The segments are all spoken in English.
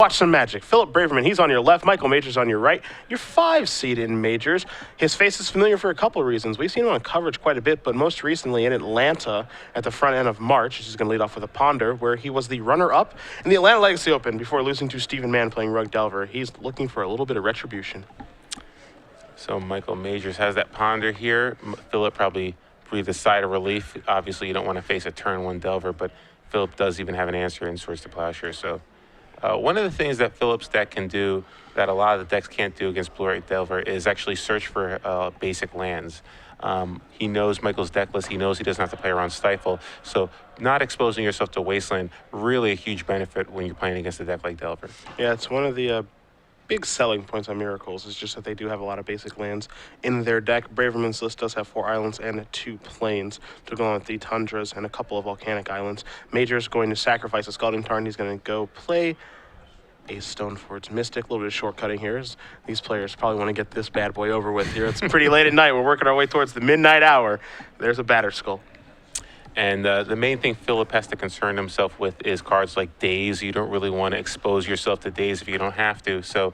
Watch some magic. Phillip Braverman, he's on your left. Michael Majors on your right. Your 5 seed in Majors. His face is familiar for a couple of reasons. We've seen him on coverage quite a bit, but most recently in Atlanta at the front end of March. He's going to lead off with a Ponder, where he was the runner-up in the Atlanta Legacy Open before losing to Stephen Mann playing Rug Delver. He's looking for a little bit of retribution. So Michael Majors has that Ponder here. Phillip probably breathed a sigh of relief. Obviously, you don't want to face a turn 1 Delver, but Phillip does even have an answer in Swords to Plowshare. So one of the things that Phillip's deck can do that a lot of the decks can't do against Blue-White Delver is actually search for basic lands. He knows Michael's deck list. He knows he doesn't have to play around Stifle. So not exposing yourself to Wasteland, really a huge benefit when you're playing against a deck like Delver. Yeah, it's one of the big selling points on Miracles is just that they do have a lot of basic lands in their deck. Braverman's list does have 4 islands and 2 plains to go on with the Tundras and a couple of volcanic islands. Major's going to sacrifice a Scalding Tarn. He's going to go play a Stoneforge Mystic. A little bit of shortcutting here. These players probably want to get this bad boy over with here. It's pretty late at night. We're working our way towards the midnight hour. There's a Batter Skull. And the main thing Phillip has to concern himself with is cards like Daze. You don't really want to expose yourself to Daze if you don't have to. So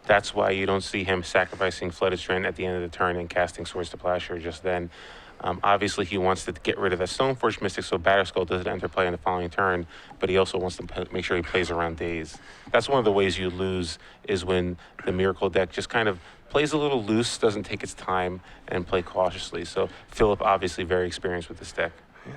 that's why you don't see him sacrificing Flooded Strand at the end of the turn and casting Swords to Plowshare just then. Obviously, he wants to get rid of that Stoneforge Mystic so Batterskull doesn't enter play in the following turn, but he also wants to make sure he plays around Daze. That's one of the ways you lose is when the Miracle deck just kind of plays a little loose, doesn't take its time, and play cautiously. So Phillip obviously very experienced with this deck. Yeah.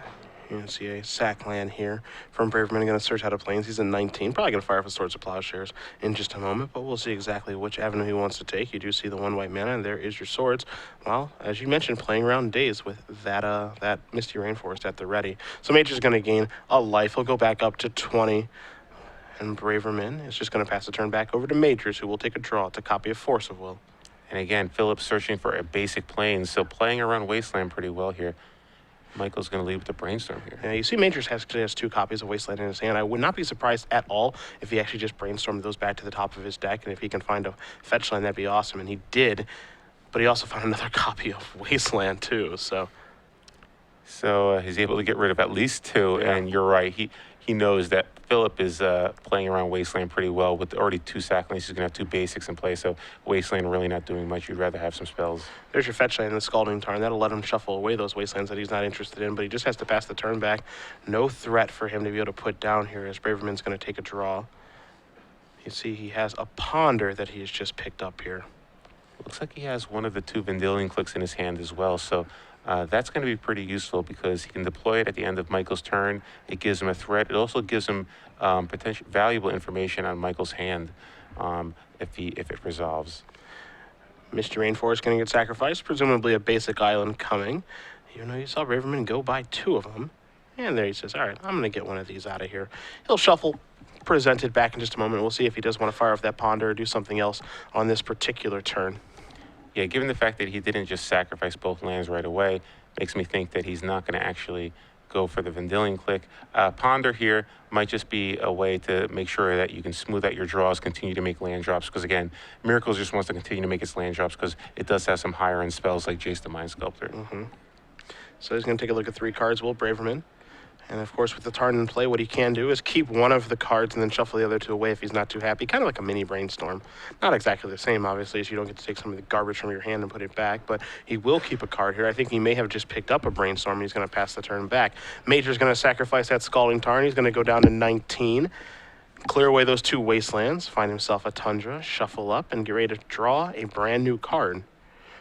You can see a sack land here from Braverman. Going to search out of plains. He's in 19. Probably going to fire for Swords of Plowshares in just a moment, but we'll see exactly which avenue he wants to take. You do see the 1 white mana, and there is your swords. Well, as you mentioned, playing around Daze with that Misty Rainforest at the ready. So Major's going to gain a life. He'll go back up to 20. And Braverman is just going to pass the turn back over to Majors, who will take a draw to copy a Force of Will. And again, Phillip's searching for a basic plane, so playing around Wasteland pretty well here. Michael's going to lead with the Brainstorm here. Yeah, you see Majors has 2 copies of Wasteland in his hand. I would not be surprised at all if he actually just brainstormed those back to the top of his deck, and if he can find a fetch land, that'd be awesome. And he did, but he also found another copy of Wasteland too, so he's able to get rid of at least 2, yeah. And you're right. He knows that Phillip is playing around Wasteland pretty well with already 2 sack lands. He's going to have 2 basics in play, so Wasteland really not doing much. You'd rather have some spells. There's your fetch land in the Scalding Tarn. That'll let him shuffle away those Wastelands that he's not interested in, but he just has to pass the turn back. No threat for him to be able to put down here as Braverman's going to take a draw. You see he has a Ponder that he's just picked up here. Looks like he has one of the 2 Vendilion Clicks in his hand as well, so that's going to be pretty useful because he can deploy it at the end of Michael's turn. It gives him a threat. It also gives him potential valuable information on Michael's hand if it resolves. Misty Rainforest going to get sacrificed, presumably a basic island coming. You know, you saw Braverman go buy 2 of them. And there he says, all right, I'm going to get one of these out of here. He'll shuffle, present it back in just a moment. We'll see if he does want to fire off that Ponder or do something else on this particular turn. Yeah, given the fact that he didn't just sacrifice both lands right away, makes me think that he's not going to actually go for the Vendilion Click. Ponder here might just be a way to make sure that you can smooth out your draws, continue to make land drops, because again, Miracles just wants to continue to make its land drops because it does have some higher end spells like Jace the Mind Sculptor. So he's going to take a look at 3 cards, Will Braverman. And of course, with the Tarn in play, what he can do is keep one of the cards and then shuffle the other 2 away if he's not too happy. Kind of like a mini Brainstorm. Not exactly the same, obviously, so you don't get to take some of the garbage from your hand and put it back, but he will keep a card here. I think he may have just picked up a Brainstorm and he's going to pass the turn back. Major's going to sacrifice that Scalding Tarn. He's going to go down to 19. Clear away those 2 Wastelands, find himself a Tundra, shuffle up, and get ready to draw a brand new card.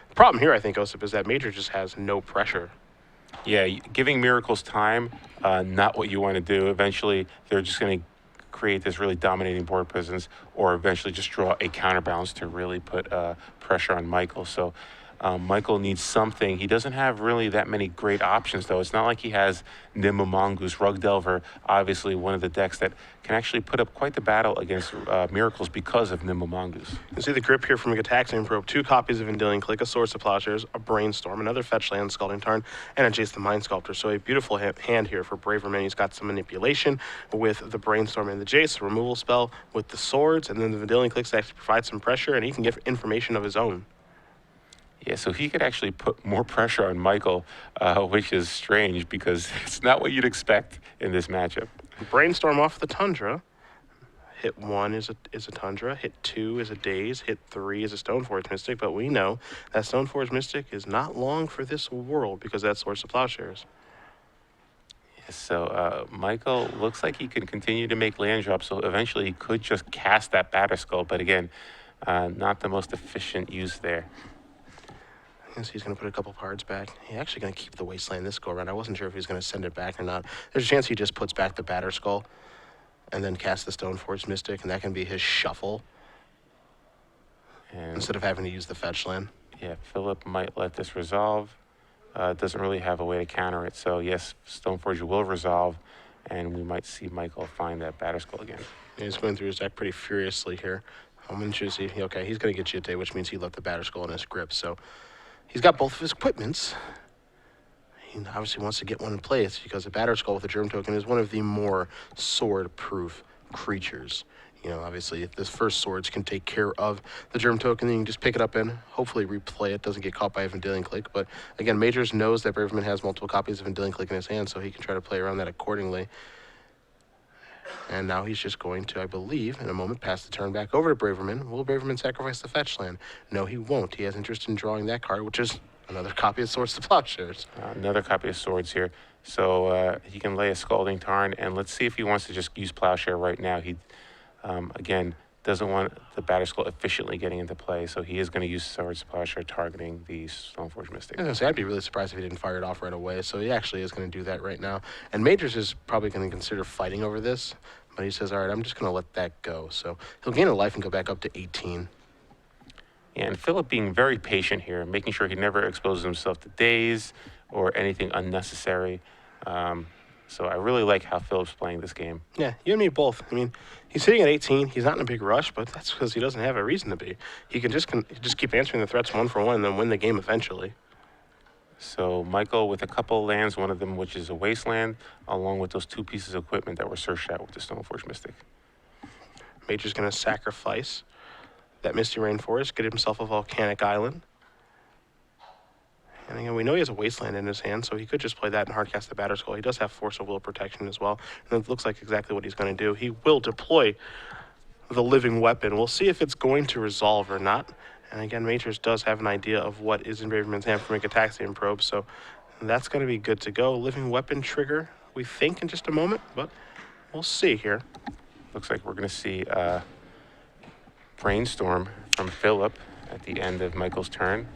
The problem here, I think, Osip, is that Major just has no pressure. Yeah, giving Miracles time, not what you want to do. Eventually, they're just going to create this really dominating board presence or eventually just draw a counterbalance to really put pressure on Michael. So Michael needs something. He doesn't have really that many great options, though. It's not like he has Nimble Mongoose, Rug Delver, obviously one of the decks that can actually put up quite the battle against Miracles because of Nimble Mongoose. You see the grip here from Gataxian Probe, 2 copies of Vendilion Click, a Swords to Plowshares, a Brainstorm, another fetch land, Scalding Tarn, and a Jace the Mind Sculptor. So a beautiful hand here for Braverman. He's got some manipulation with the Brainstorm and the Jace, a removal spell with the swords, and then the Vendilion Clicks actually provide some pressure, and he can get information of his own. Yeah, so he could actually put more pressure on Michael, which is strange because it's not what you'd expect in this matchup. Brainstorm off the Tundra. Hit 1 is a Tundra, hit 2 is a Daze, hit 3 is a Stoneforge Mystic, but we know that Stoneforge Mystic is not long for this world because that's Swords to Plowshares. So Michael looks like he can continue to make land drops, so eventually he could just cast that Batter Skull, but again, not the most efficient use there. I guess he's going to put a couple cards back. He's actually going to keep the Wasteland this go around. I wasn't sure if he was going to send it back or not. There's a chance he just puts back the Batter Skull and then casts the Stoneforge Mystic, and that can be his shuffle And instead of having to use the fetch land. yeah, Phillip might let this resolve. Doesn't really have a way to counter it, so yes, Stoneforge will resolve, and we might see Michael find that Batter Skull again. He's going through his deck pretty furiously here. I'm going to choose, okay, he's going to get you a day, which means he left the Batter Skull in his grip, so he's got both of his equipments. He obviously wants to get one in place because a Batter Skull with a Germ Token is one of the more sword-proof creatures. You know, obviously, this first swords can take care of the Germ Token, then you can just pick it up and hopefully replay it. Doesn't get caught by a Vendilion Click. But again, Majors knows that Braverman has multiple copies of Vendilion Click in his hand, so he can try to play around that accordingly. And now he's just going to, I believe, in a moment, pass the turn back over to Braverman. Will Braverman sacrifice the fetch land? No, he won't. He has interest in drawing that card, which is another copy of Swords to Plowshares. Another copy of Swords here. So he can lay a Scalding Tarn, and let's see if he wants to just use Plowshare right now. He, again, doesn't want the Batter Skull efficiently getting into play, so he is going to use Swords to Plowshare targeting the Stoneforge Mystic. I was gonna say, I'd be really surprised if he didn't fire it off right away, so he actually is going to do that right now. And Majors is probably going to consider fighting over this, but he says, all right, I'm just going to let that go. So he'll gain a life and go back up to 18. And Phillip being very patient here, making sure he never exposes himself to daze or anything unnecessary. So I really like how Phillip's playing this game. Yeah, you and me both. I mean, he's sitting at 18. He's not in a big rush, but that's because he doesn't have a reason to be. He can just keep answering the threats one for one and then win the game eventually. So Michael with a couple lands, one of them which is a Wasteland, along with those two pieces of equipment that were searched out with the Stoneforge Mystic. Major's going to sacrifice that Misty Rainforest, get himself a Volcanic Island. And again, we know he has a Wasteland in his hand, so he could just play that and hardcast the Batter Skull. He does have Force of Will protection as well, and it looks like exactly what he's going to do. He will deploy the Living Weapon. We'll see if it's going to resolve or not. And again, Majors does have an idea of what is in Braverman's hand from a Gataxian Probe, so that's going to be good to go. Living Weapon trigger, we think, in just a moment, but we'll see here. Looks like we're going to see Brainstorm from Phillip at the end of Michael's turn.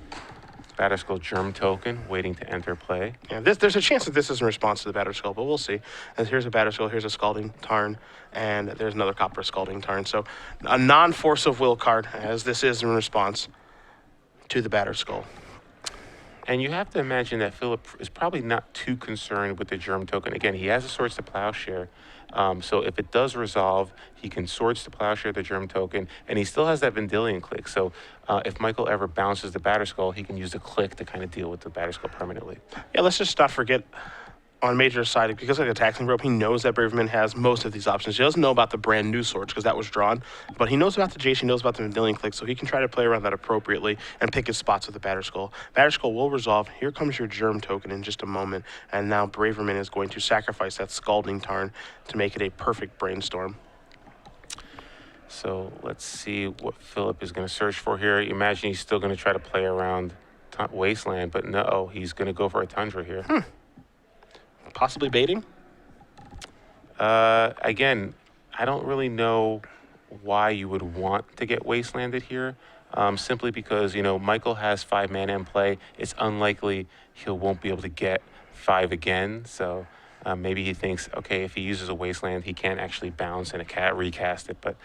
Batter Skull Germ Token waiting to enter play. Yeah, there's a chance that this is in response to the Batter Skull, but we'll see. And here's a Batter Skull, here's a Scalding Tarn, and there's another Copper Scalding Tarn. So a non-Force of Will card, as this is in response to the Batter Skull. And you have to imagine that Phillip is probably not too concerned with the Germ Token. Again, he has a Swords to Plowshare. So if it does resolve, he can Swords to Plowshare the Germ Token, and he still has that Vendilion Click. So if Michael ever bounces the Batter Skull, he can use the Click to kind of deal with the Batter Skull permanently. Yeah, let's just not forget on Major's side, because of the Taxing Rope, he knows that Braverman has most of these options. He doesn't know about the brand new swords because that was drawn, but he knows about the Jace, he knows about the Vendilion Click, so he can try to play around that appropriately and pick his spots with the Batter Skull. Batter Skull will resolve. Here comes your Germ Token in just a moment, and now Braverman is going to sacrifice that Scalding Tarn to make it a perfect Brainstorm. So let's see what Phillip is going to search for here. You imagine he's still going to try to play around Wasteland, but no, he's going to go for a Tundra here. Possibly baiting? Again, I don't really know why you would want to get Wastelanded here. Simply because, you know, Michael has 5 mana in play. It's unlikely he won't be able to get 5 again. So maybe he thinks, okay, if he uses a Wasteland, he can't actually bounce and recast it. But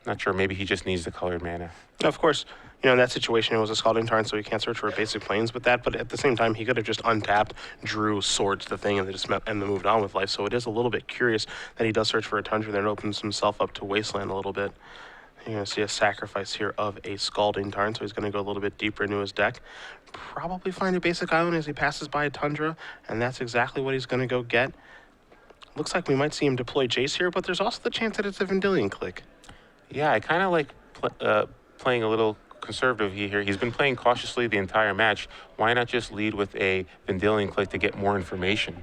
not sure. Maybe he just needs the colored mana. Of course, you know, in that situation, it was a Scalding Tarn, so he can't search for basic planes with that. But at the same time, he could have just untapped, drew Swords the thing, and then moved on with life. So it is a little bit curious that he does search for a Tundra, then opens himself up to Wasteland a little bit. You're going to see a sacrifice here of a Scalding Tarn, so he's going to go a little bit deeper into his deck. Probably find a basic island as he passes by a Tundra, and that's exactly what he's going to go get. Looks like we might see him deploy Jace here, but there's also the chance that it's a Vendilion Click. Yeah, I kind of like playing a little conservative here. He's been playing cautiously the entire match. Why not just lead with a Vendilion Click to get more information?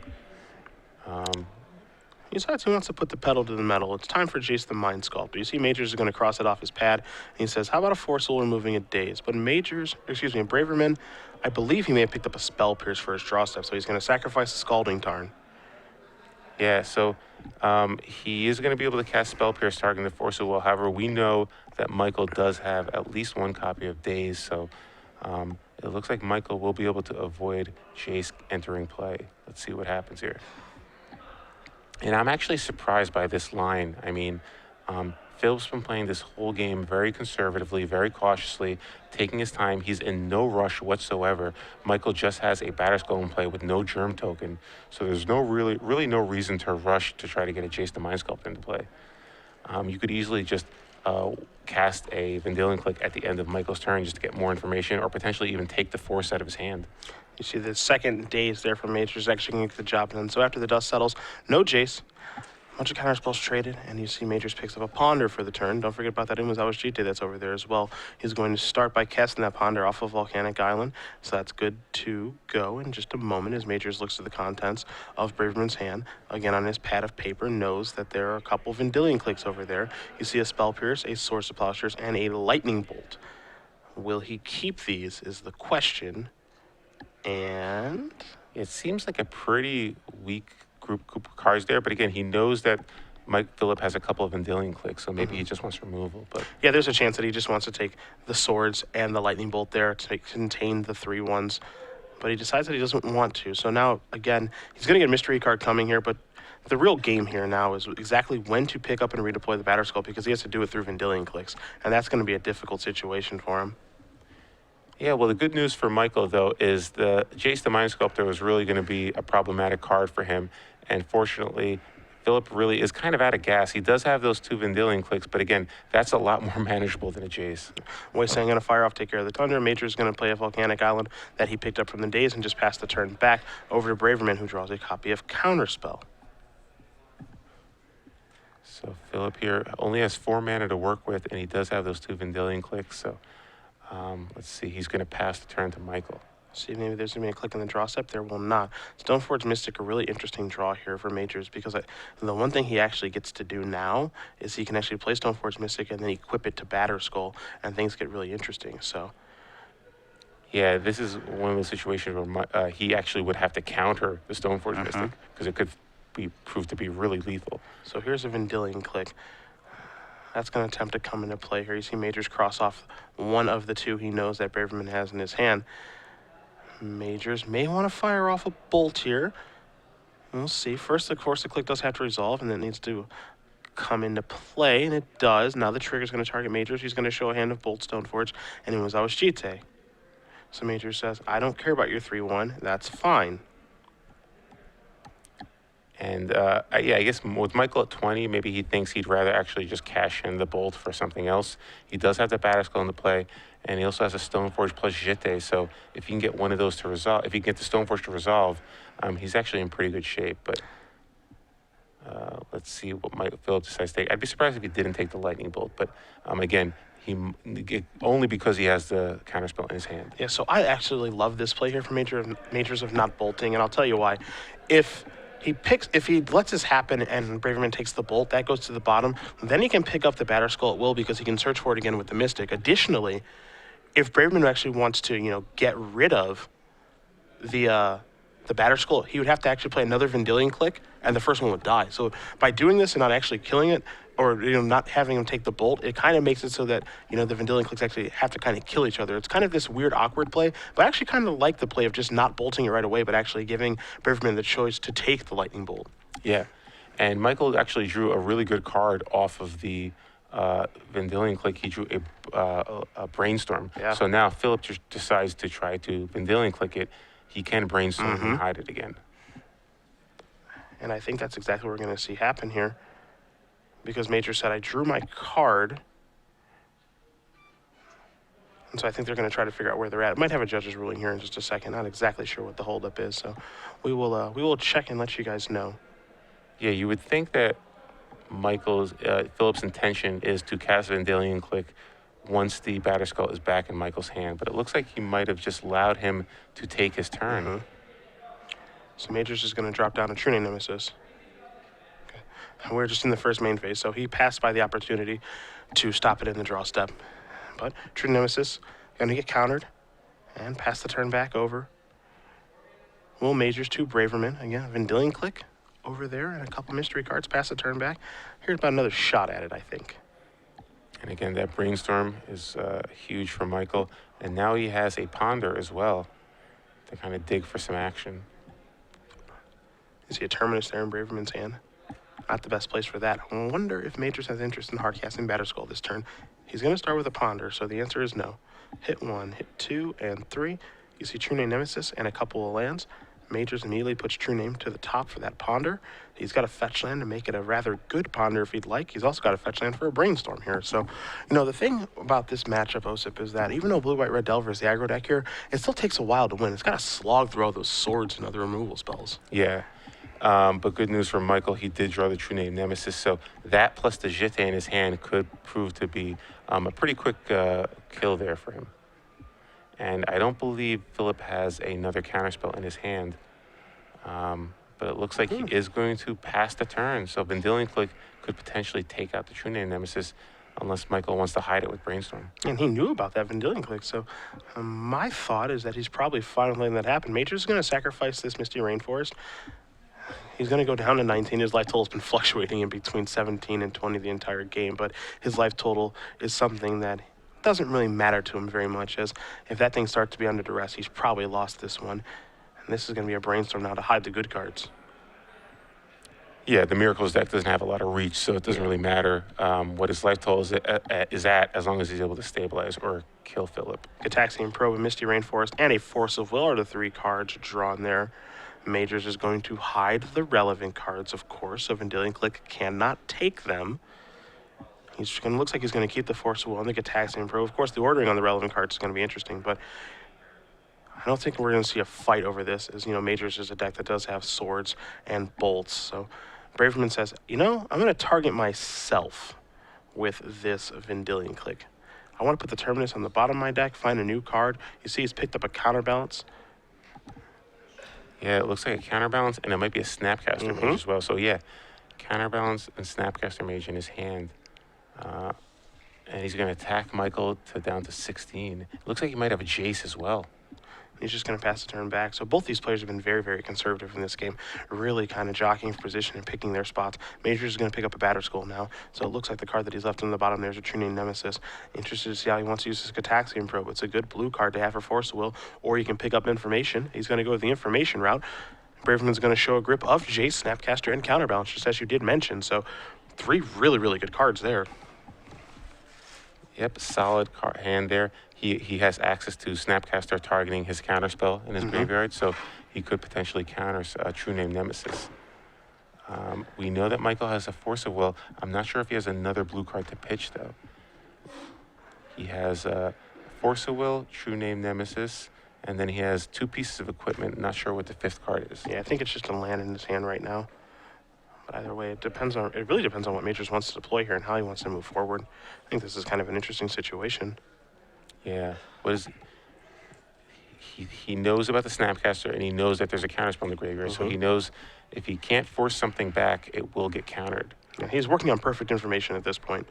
He decides he wants to put the pedal to the metal. It's time for Jace the Mind Sculptor. You see Majors is going to cross it off his pad, and he says, how about a Forceful removing a Daze? But Braverman, I believe he may have picked up a Spell Pierce for his draw step, so he's going to sacrifice the Scalding Tarn. Yeah, so he is going to be able to cast Spell Pierce targeting the Force Will. However, we know that Michael does have at least one copy of Daze, so it looks like Michael will be able to avoid Jace entering play. Let's see what happens here. And I'm actually surprised by this line. I mean, Philip's been playing this whole game very conservatively, very cautiously, taking his time. He's in no rush whatsoever. Michael just has a Batterskull in play with no Germ token, so there's really no reason to rush to try to get a Jace the Mind Sculptor into play. You could easily just cast a Vendilion Click at the end of Michael's turn just to get more information, or potentially even take the force out of his hand. You see the second Daze there from Majors actually going to get the job done. So after the dust settles, no Jace. A bunch of counter spells traded, and you see Majors picks up a Ponder for the turn. Don't forget about that SCGCHAR that's over there as well. He's going to start by casting that Ponder off of Volcanic Island, so that's good to go in just a moment as Majors looks at the contents of Braverman's hand. Again, on his pad of paper, knows that there are a couple Vendilion Clicks over there. You see a Spell Pierce, a Source of Plowshares, and a Lightning Bolt. Will he keep these is the question. And it seems like a pretty weak group of cards there, but again, he knows that Phillip has a couple of Vendilion Clicks, so maybe he just wants removal. But yeah, there's a chance that he just wants to take the swords and the Lightning Bolt there to contain the 3 ones, but he decides that he doesn't want to. So now, again, he's going to get a mystery card coming here, but the real game here now is exactly when to pick up and redeploy the Batterskull, because he has to do it through Vendilion Clicks, and that's going to be a difficult situation for him. Yeah, well, the good news for Michael, though, is the Jace the Mind Sculptor was really going to be a problematic card for him. And fortunately, Phillip really is kind of out of gas. He does have those 2 Vendilion Clicks, but again, that's a lot more manageable than a Jace. Waysang going to fire off, take care of the Tundra. Major's going to play a Volcanic Island that he picked up from the Daze and just pass the turn back over to Braverman, who draws a copy of Counterspell. So Phillip here only has 4 mana to work with, and he does have those 2 Vendilion Clicks, so let's see, he's going to pass the turn to Michael. See, maybe there's going to be a click in the draw step. There will not. Stoneforge Mystic, a really interesting draw here for Majors, because the one thing he actually gets to do now is he can actually play Stoneforge Mystic and then equip it to Batterskull, and things get really interesting. So, yeah, this is one of those situations where he actually would have to counter the Stoneforge Mystic, because it could prove to be really lethal. So here's a Vendilion Click. That's going to attempt to come into play here. You see Majors cross off one of the 2 he knows that Braverman has in his hand. Majors may want to fire off a bolt here. We'll see. First, of course, the click does have to resolve, and it needs to come into play, and it does. Now the trigger's going to target Majors. He's going to show a hand of Bolt Stoneforge, and it was SCGCHAR. So Majors says, I don't care about your 3-1. That's fine. And yeah, I guess with Michael at 20, maybe he thinks he'd rather actually just cash in the Bolt for something else. He does have the Batterskull into play, and he also has a Stoneforge plus SCGCHAR. So if you can get one of those to resolve, if you can get the Stoneforge to resolve, he's actually in pretty good shape. But let's see what Phillip decides to take. I'd be surprised if he didn't take the Lightning Bolt. But again, only because he has the counterspell in his hand. Yeah, so I actually love this play here for Majors of not bolting, and I'll tell you why. If he lets this happen and Braverman takes the bolt, that goes to the bottom, then he can pick up the Batterskull at will because he can search for it again with the Mystic. Additionally, if Braverman actually wants to, get rid of the Batterskull, he would have to actually play another Vendilion Click, and the first one would die. So by doing this and not actually killing it, or not having him take the bolt, it kind of makes it so that the Vendilion Clicks actually have to kind of kill each other. It's kind of this weird, awkward play, but I actually kind of like the play of just not bolting it right away, but actually giving Braverman the choice to take the Lightning Bolt. Yeah, and Michael actually drew a really good card off of the Vendilion Click. He drew a Brainstorm. Yeah. So now Phillip just decides to try to Vendilion Click it. He can Brainstorm and hide it again. And I think that's exactly what we're going to see happen here, because Major said, I drew my card. And so I think they're going to try to figure out where they're at. Might have a judge's ruling here in just a second. Not exactly sure what the holdup is. So we will check and let you guys know. Yeah, you would think that Phillip's intention is to cast Vendilion Click once the Batterskull is back in Michael's hand. But it looks like he might have just allowed him to take his turn. So Major's just going to drop down a True Nemesis. We're just in the first main phase, so he passed by the opportunity to stop it in the draw step. But True Nemesis going to get countered and pass the turn back over. Will Majors to Braverman. Again, Vendilion Click over there and a couple mystery cards. Pass the turn back. Here's about another shot at it, I think. And again, that Brainstorm is huge for Michael. And now he has a Ponder as well to kind of dig for some action. You see a Terminus there in Braverman's hand. Not the best place for that. I wonder if Majors has interest in hardcasting Batterskull this turn. He's going to start with a Ponder, so the answer is no. Hit 1, hit 2, and 3. You see True Name Nemesis and a couple of lands. Majors immediately puts True Name to the top for that Ponder. He's got a fetch land to make it a rather good Ponder if he'd like. He's also got a fetch land for a Brainstorm here. So, the thing about this matchup, Osip, is that even though Blue, White, Red Delver is the aggro deck here, it still takes a while to win. It's got to slog through all those swords and other removal spells. Yeah. But good news for Michael, he did draw the True Name Nemesis, so that plus the Jete in his hand could prove to be a pretty quick kill there for him. And I don't believe Phillip has another counterspell in his hand, but it looks like he is going to pass the turn, so Vendilion Click could potentially take out the True Name Nemesis unless Michael wants to hide it with Brainstorm. And he knew about that Vendilion Click, so my thought is that he's probably fine with letting that happen. Major's is going to sacrifice this Misty Rainforest. He's going to go down to 19. His life total has been fluctuating in between 17 and 20 the entire game, but his life total is something that doesn't really matter to him very much, as if that thing starts to be under duress, he's probably lost this one. And this is going to be a Brainstorm now to hide the good cards. Yeah, the Miracles deck doesn't have a lot of reach, so it doesn't really matter what his life total is at as long as he's able to stabilize or kill Phillip. Gataxian Probe, a Misty Rainforest, and a Force of Will are the 3 cards drawn there. Majors is going to hide the relevant cards, of course, so Vendilion Click cannot take them. Looks like he's going to keep the Force of Will and the Gataxian Probe. Of course, the ordering on the relevant cards is going to be interesting, but I don't think we're going to see a fight over this, as, Majors is a deck that does have swords and bolts. So Braverman says, I'm going to target myself with this Vendilion Click. I want to put the Terminus on the bottom of my deck, find a new card. You see he's picked up a Counterbalance. Yeah, it looks like a Counterbalance, and it might be a Snapcaster Mage as well. So, yeah, Counterbalance and Snapcaster Mage in his hand. And he's going to attack Michael down to 16. It looks like he might have a Jace as well. He's just going to pass the turn back. So both these players have been very, very conservative in this game, really kind of jockeying for position and picking their spots. Majors is going to pick up a Batterskull now, so it looks like the card that he's left on the bottom there is a True Name Nemesis. Interested to see how he wants to use his Gataxian Probe. It's a good blue card to have for Force of Will, or you can pick up information. He's going to go the information route. Braverman's going to show a grip of Jace, Snapcaster, and Counterbalance, just as you did mention. So 3 really, really good cards there. Yep, solid hand there. He has access to Snapcaster targeting his counterspell in his graveyard, so he could potentially counter True Name Nemesis. We know that Michael has a Force of Will. I'm not sure if he has another blue card to pitch, though. He has Force of Will, True Name Nemesis, and then he has 2 pieces of equipment. Not sure what the 5th card is. Yeah, I think it's just a land in his hand right now. But either way, it really depends on what Majors wants to deploy here and how he wants to move forward. I think this is kind of an interesting situation. Yeah. He knows about the Snapcaster, and he knows that there's a counterspell in the graveyard, so he knows if he can't force something back, it will get countered. Yeah, he's working on perfect information at this point.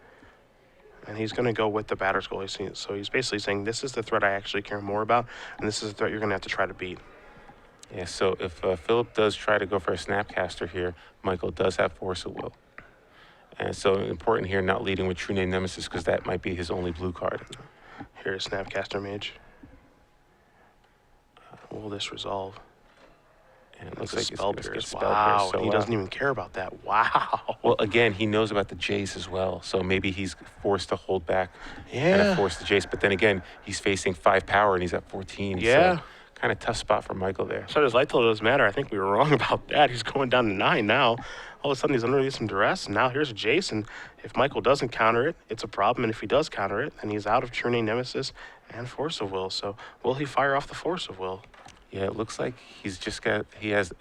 And he's going to go with the Batterskull. So he's basically saying, this is the threat I actually care more about, and this is the threat you're going to have to try to beat. Yeah, so if Phillip does try to go for a Snapcaster here, Michael does have Force of Will. And so important here not leading with True Name Nemesis, because that might be his only blue card. Here's Snapcaster Mage. Will this resolve? And it looks It's like a it's Spell going to Pierce. get Spell Wow, Pierce. So, he doesn't even care about that. Wow. Well, again, he knows about the Jace as well, so maybe he's forced to hold back Yeah. and force the Jace. But then again, he's facing 5 power and he's at 14. Yeah. So kind of tough spot for Michael there. So his light total doesn't matter. I think we were wrong about that. He's going down to 9 now. All of a sudden, he's underneath some duress, and now here's a Jace, and if Michael doesn't counter it, it's a problem, and if he does counter it, then he's out of True Name Nemesis and Force of Will. So will he fire off the Force of Will? Yeah, it looks like he has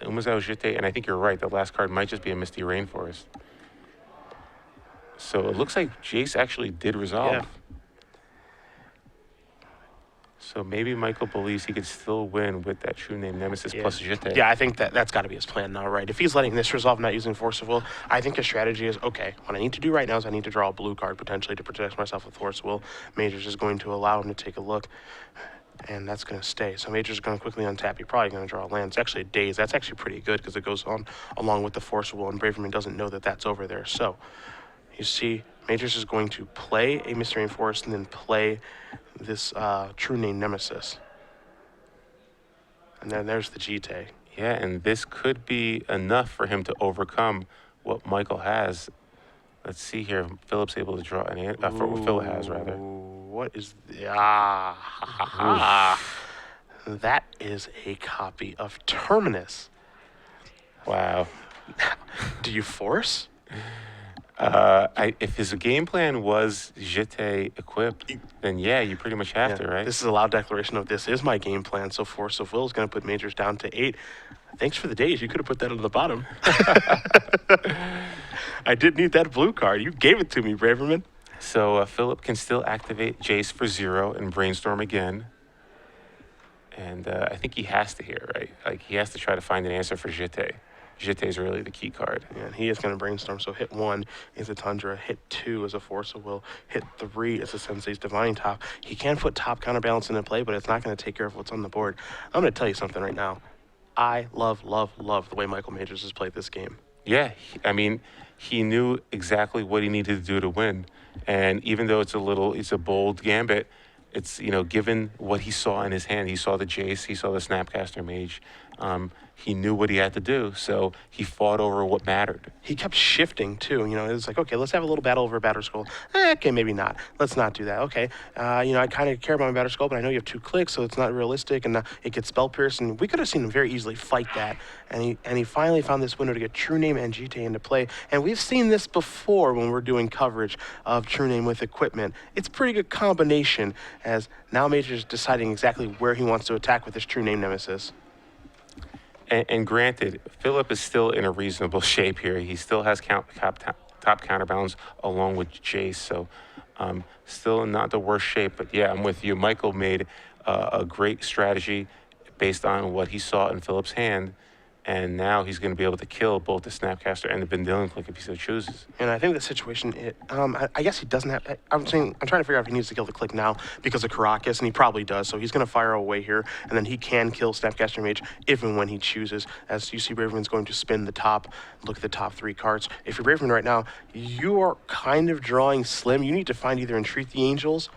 Umazao Jete, and I think you're right, the last card might just be a Misty Rainforest. So it looks like Jace actually did resolve. Yeah. So maybe Michael believes he could still win with that True Name Nemesis plus Jete. Yeah, I think that's got to be his plan now, right? If he's letting this resolve, not using Force of Will, I think his strategy is, okay, what I need to do right now is I need to draw a blue card potentially to protect myself with Force of Will. Majors is going to allow him to take a look, and that's going to stay. So Major's going to quickly untap. You're probably going to draw a land. It's actually a Daze. That's actually pretty good because it goes on along with the Force of Will, and Braverman doesn't know that that's over there. So you see, Majors is going to play a Mystery Forest and then play this True Name Nemesis. And then there's the Jite. Yeah, and this could be enough for him to overcome what Michael has. Let's see here. Philip's able to draw an for what Phil has, rather. What is that is a copy of Terminus. Wow. Do you force? If his game plan was Jete equipped, then yeah, you pretty much have to, right? This is a loud declaration of this is my game plan. So Force of Will is going to put Majors down to 8. Thanks for the days. You could have put that on the bottom. I did need that blue card. You gave it to me, Braverman. So Philip can still activate Jace for 0 and brainstorm again. And I think he has to here, right? Like, he has to try to find an answer for Jete. Jete is really the key card. Yeah, and he is going to brainstorm. So hit 1 is a Tundra. Hit 2 is a Force of Will. Hit 3 is a Sensei's Divine Top. He can put top counterbalance into play, but it's not going to take care of what's on the board. I'm going to tell you something right now. I love the way Michael Majors has played this game. Yeah, I mean, he knew exactly what he needed to do to win. And even though it's a bold gambit, it's, given what he saw in his hand, he saw the Jace, he saw the Snapcaster Mage, he knew what he had to do, so he fought over what mattered. He kept shifting, too. It was like, okay, let's have a little battle over Batter Skull. Okay, maybe not. Let's not do that. Okay, I kind of care about my Batter Skull, but I know you have 2 clicks, so it's not realistic, and it gets Spell Pierce, and we could have seen him very easily fight that, and he finally found this window to get True Name and Jite into play, and we've seen this before when we're doing coverage of True Name with equipment. It's a pretty good combination, as now Major's deciding exactly where he wants to attack with this True Name Nemesis. And granted, Philip is still in a reasonable shape here. He still has top counterbalance along with Jace, so still not the worst shape. But yeah, I'm with you. Michael made a great strategy based on what he saw in Philip's hand, and now he's going to be able to kill both the Snapcaster and the Vendilion Click if he so chooses. And I think the situation, I guess he doesn't have, I'm trying to figure out if he needs to kill the Click now because of Caracas, and he probably does, so he's going to fire away here, and then he can kill Snapcaster Mage if and when he chooses. As you see, Braverman's going to spin the top, look at the top 3 cards. If you're Braverman right now, you are kind of drawing slim. You need to find either Entreat the Angels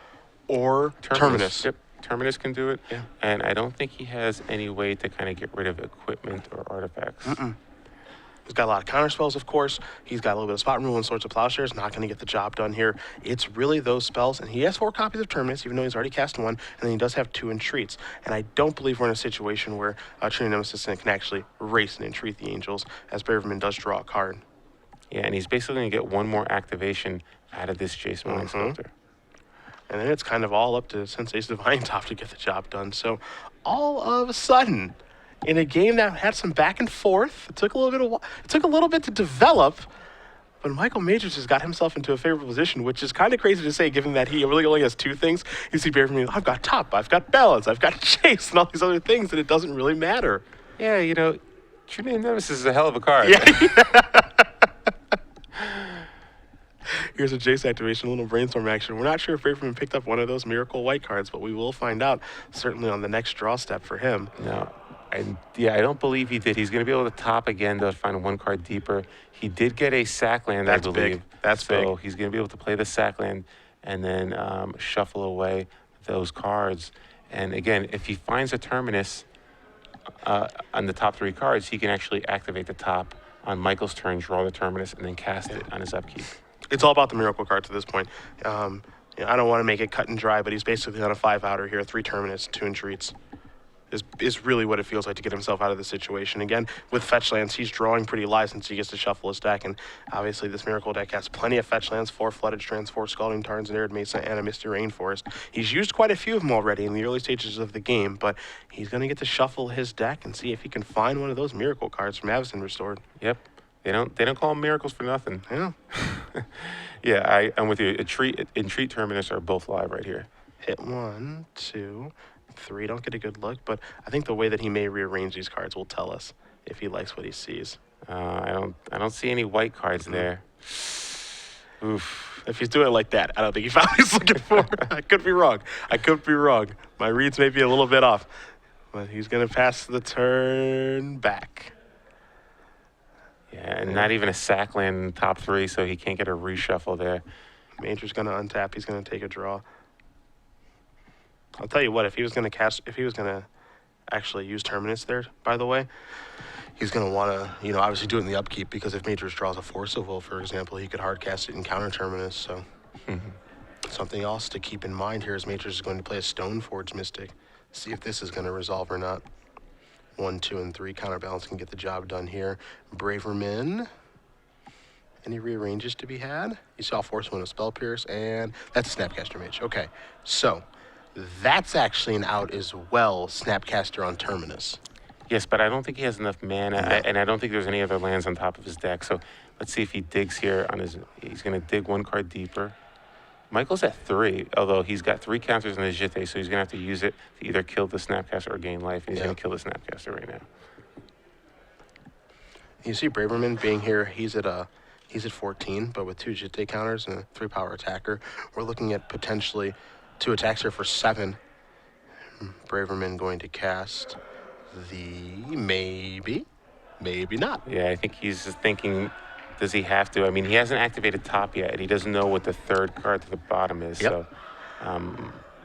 or Terminus. Yep. Terminus can do it, yeah. And I don't think he has any way to kind of get rid of equipment or artifacts. He's got a lot of counter spells, of course. He's got a little bit of spot removal and Swords of Plowshares. Not going to get the job done here. It's really those spells, and he has 4 copies of Terminus, even though he's already cast 1, and then he does have 2 Entreats. And I don't believe we're in a situation where True Nemesis can actually race and entreat the Angels, as Braverman does draw a card. Yeah, and he's basically going to get 1 more activation out of this Jace Mind Sculptor. And then it's kind of all up to Sensei's Divine Top to get the job done. So all of a sudden, in a game that had some back and forth, it took a little bit to develop, but Michael Majors has got himself into a favorable position, which is kind of crazy to say, given that he really only has 2 things. You see Braverman, I've got top, I've got balance, I've got chase, and all these other things, and it doesn't really matter. Yeah, True Name Nemesis is a hell of a card. Yeah. Here's a Jace activation, a little brainstorm action. We're not sure if Braverman picked up one of those Miracle White cards, but we will find out, certainly on the next draw step for him. No, I don't believe he did. He's going to be able to top again to find 1 card deeper. He did get a sack land, I believe. Big. That's big. So he's going to be able to play the sack land and then shuffle away those cards. And again, if he finds a Terminus on the top 3 cards, he can actually activate the top on Michael's turn, draw the Terminus, and then cast it on his upkeep. It's all about the Miracle cards at this point. I don't want to make it cut and dry, but he's basically on a 5-outer here, 3 Terminus, 2 Entreats. Is really what it feels like to get himself out of the situation. Again, with fetch lands, he's drawing pretty live since he gets to shuffle his deck, and obviously this Miracle deck has plenty of fetch lands, 4 Flooded Strands, 4 Scalding Tarns, an Arid Mesa, and a Misty Rainforest. He's used quite a few of them already in the early stages of the game, but he's going to get to shuffle his deck and see if he can find one of those Miracle cards from Avacyn Restored. Yep. They don't call them miracles for nothing. Yeah. Yeah, I'm with you. Entreat Terminus are both live right here. Hit 1, 2, 3 don't get a good look, but I think the way that he may rearrange these cards will tell us if he likes what he sees. I don't see any white cards there. Oof. If he's doing it like that, I don't think he found what he's looking for. I could be wrong. My reads may be a little bit off, but he's going to pass the turn back. Yeah, and not even a sack land in top 3, so he can't get a reshuffle there. Major's going to untap. He's going to take a draw. I'll tell you what, if he was going to actually use Terminus there, by the way, he's going to want to, obviously do it in the upkeep, because if Majors draws a Force of Will, for example, he could hard cast it and counter Terminus. So something else to keep in mind here is Majors is going to play a Stoneforge Mystic. See if this is going to resolve or not. 1, 2, and 3 counterbalance can get the job done here. Braverman. Any rearranges to be had? You saw Force One of Spell Pierce, and that's a Snapcaster Mage. Okay, so that's actually an out as well, Snapcaster on Terminus. Yes, but I don't think he has enough mana, and I don't think there's any other lands on top of his deck. So let's see if he digs here on his. He's going to dig 1 card deeper. Michael's at 3, although he's got 3 counters in his Jite, so he's going to have to use it to either kill the Snapcaster or gain life. And he's going to kill the Snapcaster right now. You see Braverman being here, he's at 14, but with 2 Jite counters and a 3 power attacker, we're looking at potentially 2 attacks here for 7. Braverman going to cast the maybe not. Yeah, I think he's just thinking, does he have to? I mean, he hasn't activated top yet, and he doesn't know what the 3rd card to the bottom is. Yep. So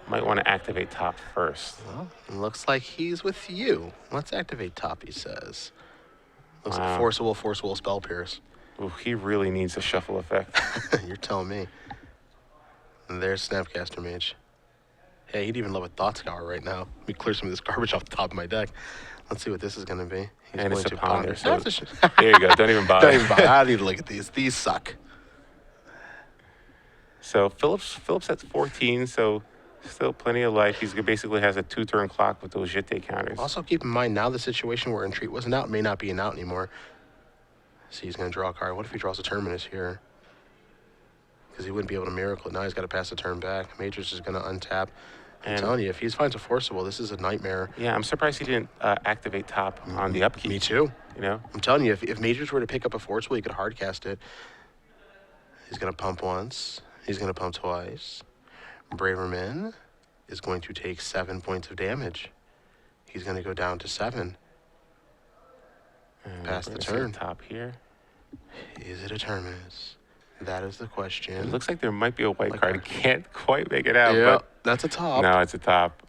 might want to activate top first. Well, it looks like he's with you. Let's activate top, he says. Looks like Force of Will, Spell Pierce. Ooh, he really needs a shuffle effect. You're telling me. And there's Snapcaster Mage. Hey, he'd even love a Thought Scour right now. Let me clear some of this garbage off the top of my deck. Let's see what this is going to be. He's And going it's a to ponder. ponder. So there you go. Don't even bother. Don't even bother. I need to look at these. These suck. So Phillip's at 14, so still plenty of life. He's basically has a 2-turn clock with those Jite counters. Also, keep in mind, now the situation where Entreat wasn't out may not be an out anymore. See, he's going to draw a card. What if he draws a Terminus here? Because he wouldn't be able to Miracle it. Now he's got to pass the turn back. Majors is going to untap. I'm telling you, if he finds a Forcible, this is a nightmare. Yeah, I'm surprised he didn't activate top on the upkeep. Me too. You know? I'm telling you, if Majors were to pick up a Forcible, he could hard cast it. He's going to pump once. He's going to pump twice. Braverman is going to take 7 points of damage. He's going to go down to 7. Pass the turn. Top here. Is it a Terminus? That is the question. It looks like there might be a white card. I can't quite make it out. Yeah, but that's a top. No, it's a top.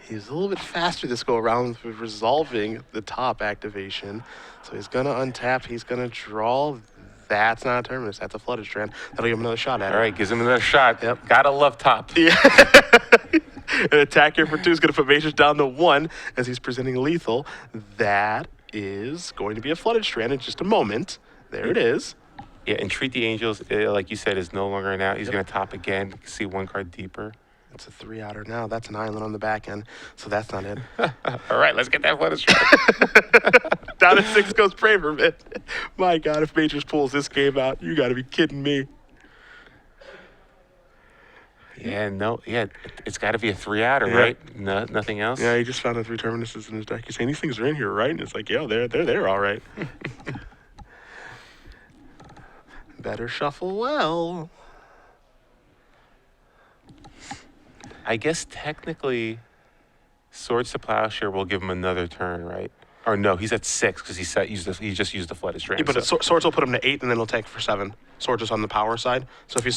He's a little bit faster this go around with resolving the top activation. So he's going to untap. He's going to draw. That's not a Terminus. That's a Flooded Strand. That'll give him another shot at it. All right, gives him another shot. Yep. Gotta love top. Yeah. An attack here for 2 is going to put Majors down to 1 as he's presenting lethal. That is going to be a Flooded Strand in just a moment. There it is. Yeah, and Treat the Angels, like you said, is no longer an out. He's going to top again. See 1 card deeper. It's a 3-outer now. That's an island on the back end, so that's not it. All right, let's get that Flooded Strand. Down to 6 goes Braverman. My God, if Majors pulls this game out, you got to be kidding me. Yeah, no, yeah, it's got to be a 3-outer, right? No, nothing else? Yeah, he just found the 3 Terminuses in his deck. He's saying these things are in here, right? And it's like, yeah, they're there, all right. Better shuffle well. I guess technically, Swords to Plowshare will give him another turn, right? Or no, he's at 6 because he just used the Flooded Strand. Yeah, but Swords will put him to 8, and then he'll take for 7. Swords is on the power side. So if he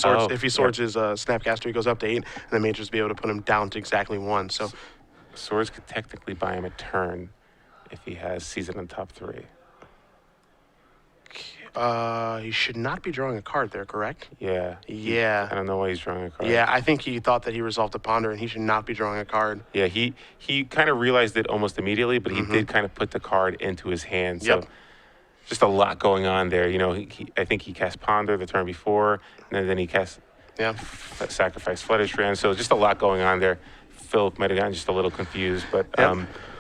swords his Snapcaster, he goes up to 8, and then Majors will be able to put him down to exactly 1. So Swords could technically buy him a turn if he sees it on top 3. he should not be drawing a card there, correct? Yeah. Yeah. I don't know why he's drawing a card. Yeah, I think he thought that he resolved a Ponder, and he should not be drawing a card. Yeah, he kind of realized it almost immediately, but he did kind of put the card into his hand. So just a lot going on there. You know, I think he cast Ponder the turn before, and then he cast Sacrifice Flooded Strand. So just a lot going on there. Phillip might have gotten just a little confused, but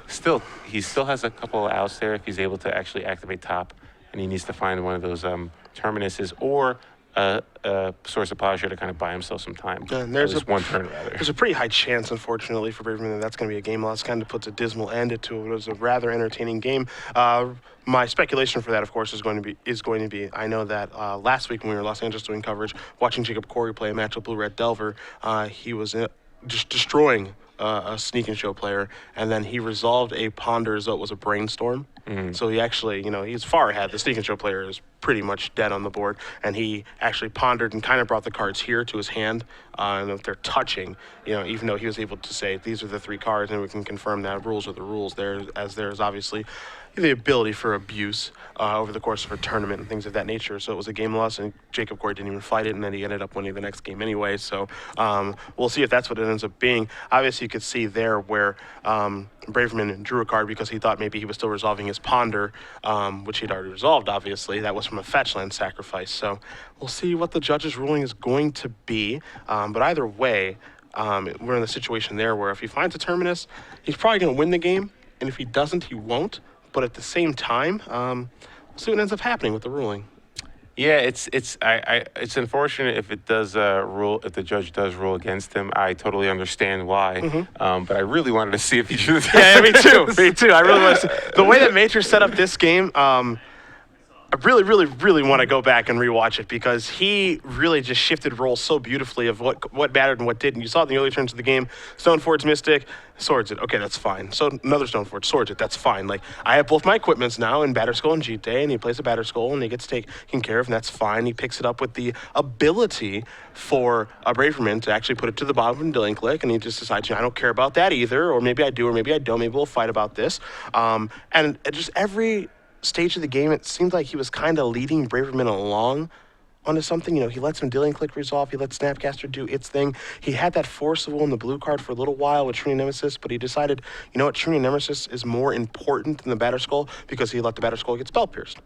still, he still has a couple of outs there if he's able to actually activate top, and he needs to find one of those Terminuses or a source of pleasure to kind of buy himself some time. And At least one turn, rather. There's a pretty high chance, unfortunately, for Braverman that that's going to be a game loss. Kind of puts a dismal end to it. It was a rather entertaining game. My speculation for that, of course, is going to be. I know that last week when we were in Los Angeles doing coverage, watching Jacob Corey play a match with Blue Red Delver, he was just destroying a sneak and show player, and then he resolved a ponder as though it was a brainstorm. So he actually, he's far ahead. The sneak and show player is pretty much dead on the board, and he actually pondered and kind of brought the cards here to his hand. And if they're touching, even though he was able to say these are the 3 cards, and we can confirm that rules are the rules. There's obviously the ability for abuse over the course of a tournament and things of that nature. So it was a game loss, and Jacob Corey didn't even fight it, and then he ended up winning the next game anyway. So we'll see if that's what it ends up being. Obviously, you could see there where Braverman drew a card because he thought maybe he was still resolving his ponder, which he'd already resolved, obviously. That was from a fetch land sacrifice. So we'll see what the judge's ruling is going to be. But either way, we're in the situation there where if he finds a terminus, he's probably going to win the game, and if he doesn't, he won't. But at the same time, we'll see what ends up happening with the ruling. Yeah, it's unfortunate if it does if the judge does rule against him. I totally understand why, but I really wanted to see if he should. Yeah, me too. Me too. I really want to see. The way that Major set up this game, I really, really, really want to go back and rewatch it because he really just shifted roles so beautifully of what mattered and what didn't. You saw it in the early turns of the game. Stoneforge Mystic, swords it. Okay, that's fine. So another Stoneforge, swords it. That's fine. Like, I have both my equipments now in Batterskull and Jite, and he plays a Batterskull, and he gets taken care of, and that's fine. He picks it up with the ability for a Braverman to actually put it to the bottom and dealing click, and he just decides, I don't care about that either, or maybe I do, or maybe I don't. Maybe we'll fight about this. And just every stage of the game, it seemed like he was kind of leading Braverman along onto something. He lets him dealing click resolve. He lets Snapcaster do its thing. He had that Force of Will in the blue card for a little while with Trini Nemesis, but he decided, Trini Nemesis is more important than the Batterskull because he let the Batterskull get spell pierced.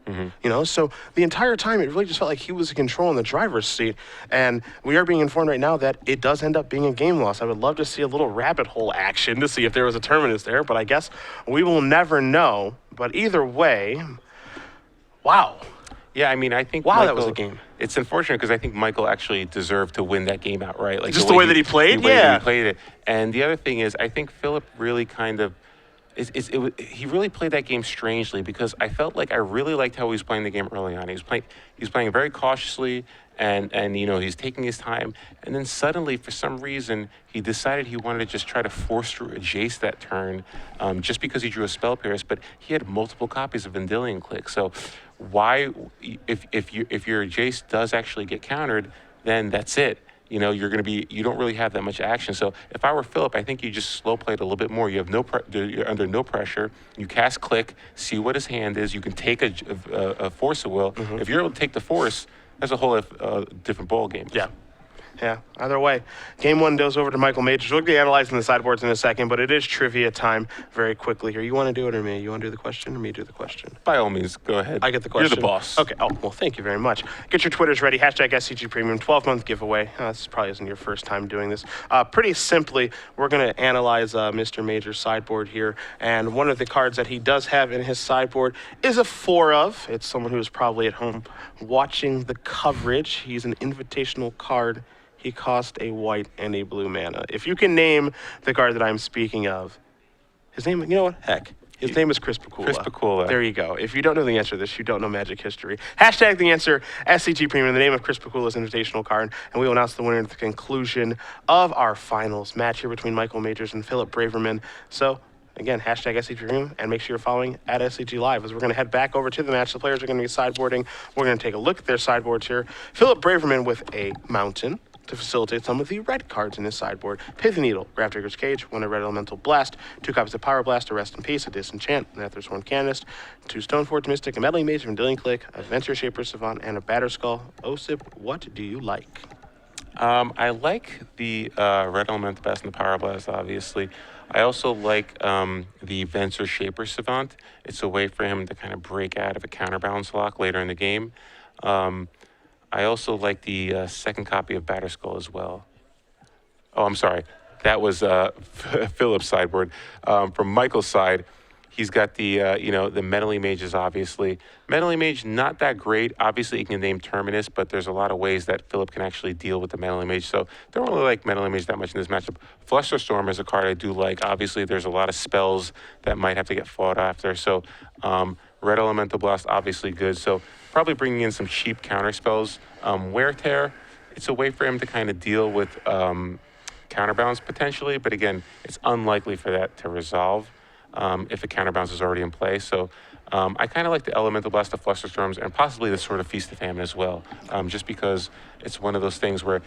So the entire time, it really just felt like he was in control in the driver's seat. And we are being informed right now that it does end up being a game loss. I would love to see a little rabbit hole action to see if there was a terminus there, but I guess we will never know. But either way, wow. Yeah, I mean, I think that was a game. It's unfortunate because I think Michael actually deserved to win that game outright. Like just the way that he played? He played it. And the other thing is, I think Phillip really kind of he really played that game strangely because I felt like I really liked how he was playing the game early on. He was playing very cautiously, and he's taking his time. And then suddenly, for some reason, he decided he wanted to just try to force through a Jace that turn, just because he drew a Spell Pierce. But he had multiple copies of Vendilion Click. So why, if your Jace does actually get countered, then that's it. You don't really have that much action. So if I were Phillip, I think you just slow play it a little bit more. You have you're under no pressure. You cast click, see what his hand is. You can take a Force of Will. If you're able to take the Force, that's a whole different ball game. Yeah, either way. Game 1 goes over to Michael Majors. We'll be analyzing the sideboards in a second, but it is trivia time very quickly here. You want to do it or me? You want to do the question or me do the question? By all means, go ahead. I get the question. You're the boss. Okay. Oh, well, thank you very much. Get your Twitters ready. Hashtag SCG Premium, 12-month giveaway. This probably isn't your first time doing this. Pretty simply, we're going to analyze Mr. Major's sideboard here, and one of the cards that he does have in his sideboard is a 4 of. It's someone who is probably at home watching the coverage. He's an invitational card. He cost a white and a blue mana. If you can name the card that I'm speaking of, his name, you know what? Heck. His name is Chris Pakula. Chris Pakula. There you go. If you don't know the answer to this, you don't know Magic history. Hashtag the answer, SCG Premium, the name of Chris Pakula's invitational card, and we will announce the winner at the conclusion of our finals match here between Michael Majors and Phillip Braverman. So, again, hashtag SCG Premium, and make sure you're following at SCG Live as we're going to head back over to the match. The players are going to be sideboarding. We're going to take a look at their sideboards here. Phillip Braverman with a Mountain to facilitate some of the red cards in his sideboard. Pithy Needle, Grafdigger's Cage, 1 Red Elemental Blast, 2 copies of Power Blast, a Rest in Peace, a Disenchant, an Nether's Horn Canist, 2 Stoneforge Mystic, a Meddling Mage, a Vendilion Click, a Venture Shaper Savant, and a Batterskull. Osip, what do you like? I like the Red Elemental Blast and the Power Blast, obviously. I also like the Venture Shaper Savant. It's a way for him to kind of break out of a counterbalance lock later in the game. I also like the second copy of Batterskull as well. Oh, I'm sorry. That was Philip's sideboard. From Michael's side, He's got the the meddling mages, obviously. Meddling mage, not that great. Obviously, he can name Terminus, but there's a lot of ways that Phillip can actually deal with the meddling mage. So don't really like meddling mage that much in this matchup. Flusterstorm is a card I do like. Obviously, there's a lot of spells that might have to get fought after. So Red Elemental Blast, obviously good. So probably bringing in some cheap counter spells. Wear Tear, it's a way for him to kind of deal with counterbalance potentially, but again, it's unlikely for that to resolve if a counterbalance is already in play. So I kind of like the Elemental Blast of Flusterstorms and possibly the Sword of Feast of Famine as well, just because it's one of those things where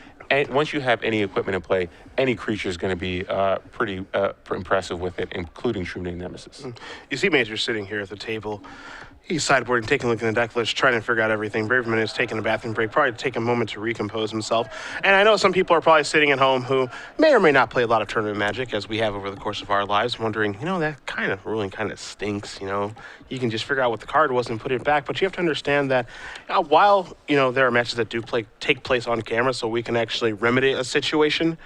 once you have any equipment in play, any creature is going to be pretty impressive with it, including True Name Nemesis. You see Major sitting here at the table. He's sideboarding, taking a look at the deck list, trying to figure out everything. Braverman is taking a bathroom break, probably take a moment to recompose himself. And I know some people are probably sitting at home who may or may not play a lot of tournament Magic, as we have over the course of our lives, wondering, that kind of ruling kind of stinks, You can just figure out what the card was and put it back. But you have to understand that while, there are matches that do take place on camera, so we can actually remedy a situation,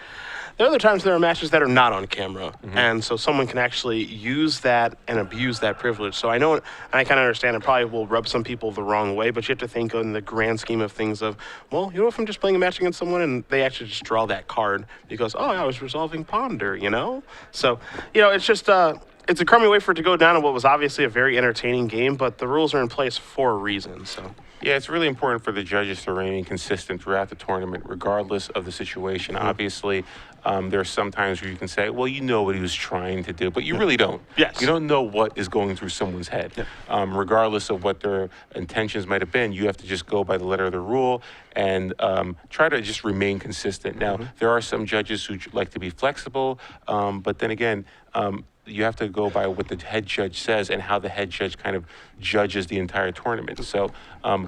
there are other times there are matches that are not on camera, and so someone can actually use that and abuse that privilege. So I know, and I kind of understand it probably will rub some people the wrong way, but you have to think in the grand scheme of things of, well, if I'm just playing a match against someone and they actually just draw that card because, I was resolving Ponder, So, it's just, it's a crummy way for it to go down in what was obviously a very entertaining game, but the rules are in place for a reason, so. Yeah, it's really important for the judges to remain consistent throughout the tournament, regardless of the situation. Obviously, there are some times where you can say, well, you know what he was trying to do, but you really don't. Yes. You don't know what is going through someone's head. Regardless of what their intentions might have been, you have to just go by the letter of the rule and try to just remain consistent. Now, there are some judges who like to be flexible, but then again, you have to go by what the head judge says and how the head judge kind of judges the entire tournament. So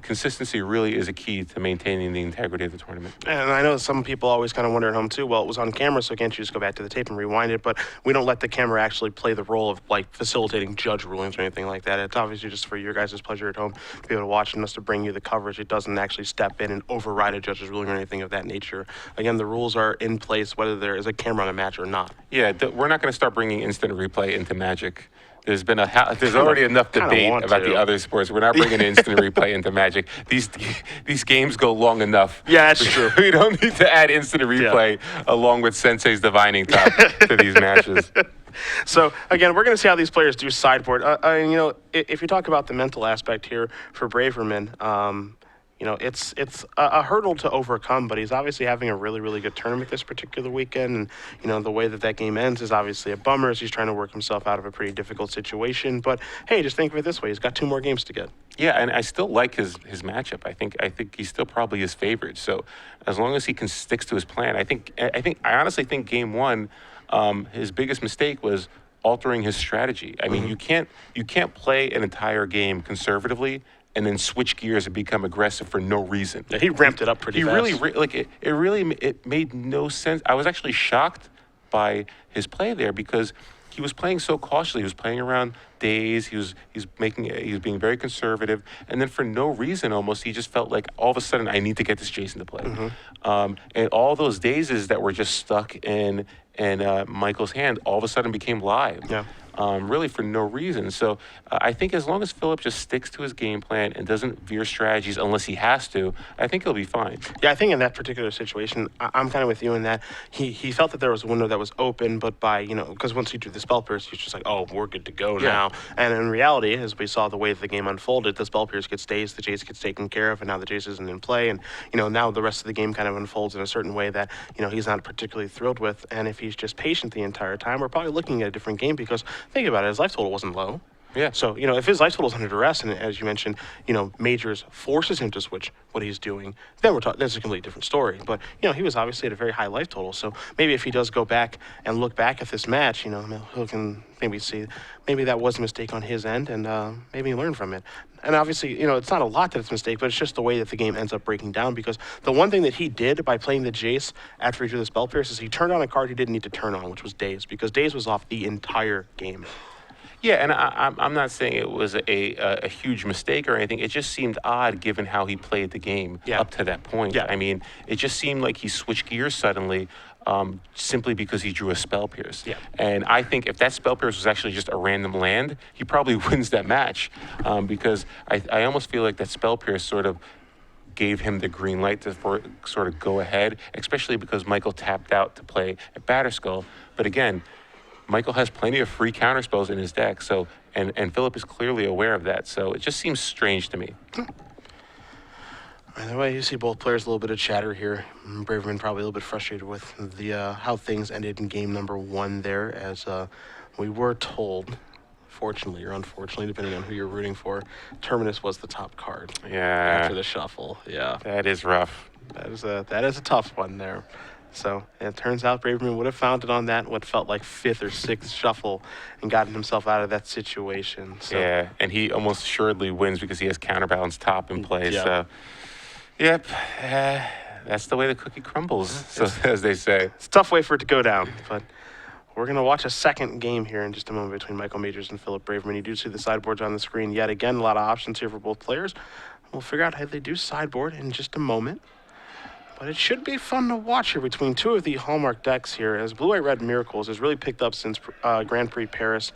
consistency really is a key to maintaining the integrity of the tournament. And I know some people always kind of wonder at home too, well, it was on camera, so can't you just go back to the tape and rewind it? But we don't let the camera actually play the role of facilitating judge rulings or anything like that. It's obviously just for your guys' pleasure at home to be able to watch and us to bring you the coverage. It doesn't actually step in and override a judge's ruling or anything of that nature. Again, the rules are in place whether there is a camera on a match or not. Yeah, we're not going to start bringing instant replay into Magic. There's been there's already enough debate about the other sports. We're not bringing instant replay into Magic. These games go long enough. Yeah, that's true. We don't need to add instant replay along with Sensei's Divining Top to these matches. So, again, we're going to see how these players do sideboard. If you talk about the mental aspect here for Braverman, it's a hurdle to overcome, but he's obviously having a really, really good tournament this particular weekend. And, the way that game ends is obviously a bummer as he's trying to work himself out of a pretty difficult situation. But, hey, just think of it this way. He's got 2 more games to get. Yeah, and I still like his matchup. I think he's still probably his favorite. So as long as he sticks to his plan, I honestly think game 1, his biggest mistake was altering his strategy. I mean, you can't play an entire game conservatively and then switch gears and become aggressive for no reason. Yeah, he ramped it up pretty fast. He really it made no sense. I was actually shocked by his play there because he was playing so cautiously. He was playing around days. He was being very conservative, and then for no reason, almost he just felt like all of a sudden I need to get this Jason to play, and all those dazes that were just stuck in Michael's hand all of a sudden became live. Yeah. Really for no reason. So I think as long as Phillip just sticks to his game plan and doesn't veer strategies unless he has to, I think he'll be fine. Yeah, I think in that particular situation, I'm kind of with you in that he felt that there was a window that was open, but because once he drew the Spell Pierce, he's just like, oh, we're good to go now. And in reality, as we saw the way the game unfolded, the Spell Pierce gets dazed, the Jace gets taken care of, and now the Jace isn't in play. And, now the rest of the game kind of unfolds in a certain way that, he's not particularly thrilled with. And if he's just patient the entire time, we're probably looking at a different game because think about it, his life total wasn't low. Yeah. So, if his life total is under duress, and as you mentioned, Majors forces him to switch what he's doing, then that's a completely different story. But, he was obviously at a very high life total. So maybe if he does go back and look back at this match, he can maybe see maybe that was a mistake on his end and maybe learn from it. And obviously, it's not a lot that it's a mistake, but it's just the way that the game ends up breaking down because the one thing that he did by playing the Jace after he drew the Spell Pierce is he turned on a card he didn't need to turn on, which was Daze, because Daze was off the entire game. Yeah, and I'm not saying it was a huge mistake or anything. It just seemed odd given how he played the game Yeah. up to that point. Yeah. I mean, it just seemed like he switched gears suddenly simply because he drew a Spell Pierce. Yeah. And I think if that Spell Pierce was actually just a random land, he probably wins that match because I almost feel like that Spell Pierce sort of gave him the green light to sort of go ahead, especially because Michael tapped out to play a Batterskull. But again, Michael has plenty of free counterspells in his deck, so and Phillip is clearly aware of that. So it just seems strange to me. Either way, you see both players a little bit of chatter here. Braverman probably a little bit frustrated with the how things ended in game number 1 there, as we were told, fortunately or unfortunately, depending on who you're rooting for, Terminus was the top card Yeah, after the shuffle. Yeah, that is rough. that is a tough one there. So it turns out Braverman would have found it on that what felt like 5th or 6th shuffle and gotten himself out of that situation. So, Yeah, and he almost assuredly wins because he has counterbalance top in play. Yeah. So, yep, that's the way the cookie crumbles, so as they say. it's a tough way for it to go down, but we're going to watch a second game here in just a moment between Michael Majors and Phillip Braverman. You do see the sideboards on the screen yet again. A lot of options here for both players. We'll figure out how they do sideboard in just a moment. But it should be fun to watch here between two of the hallmark decks here, as Blue-White-Red Miracles has really picked up since Grand Prix Paris.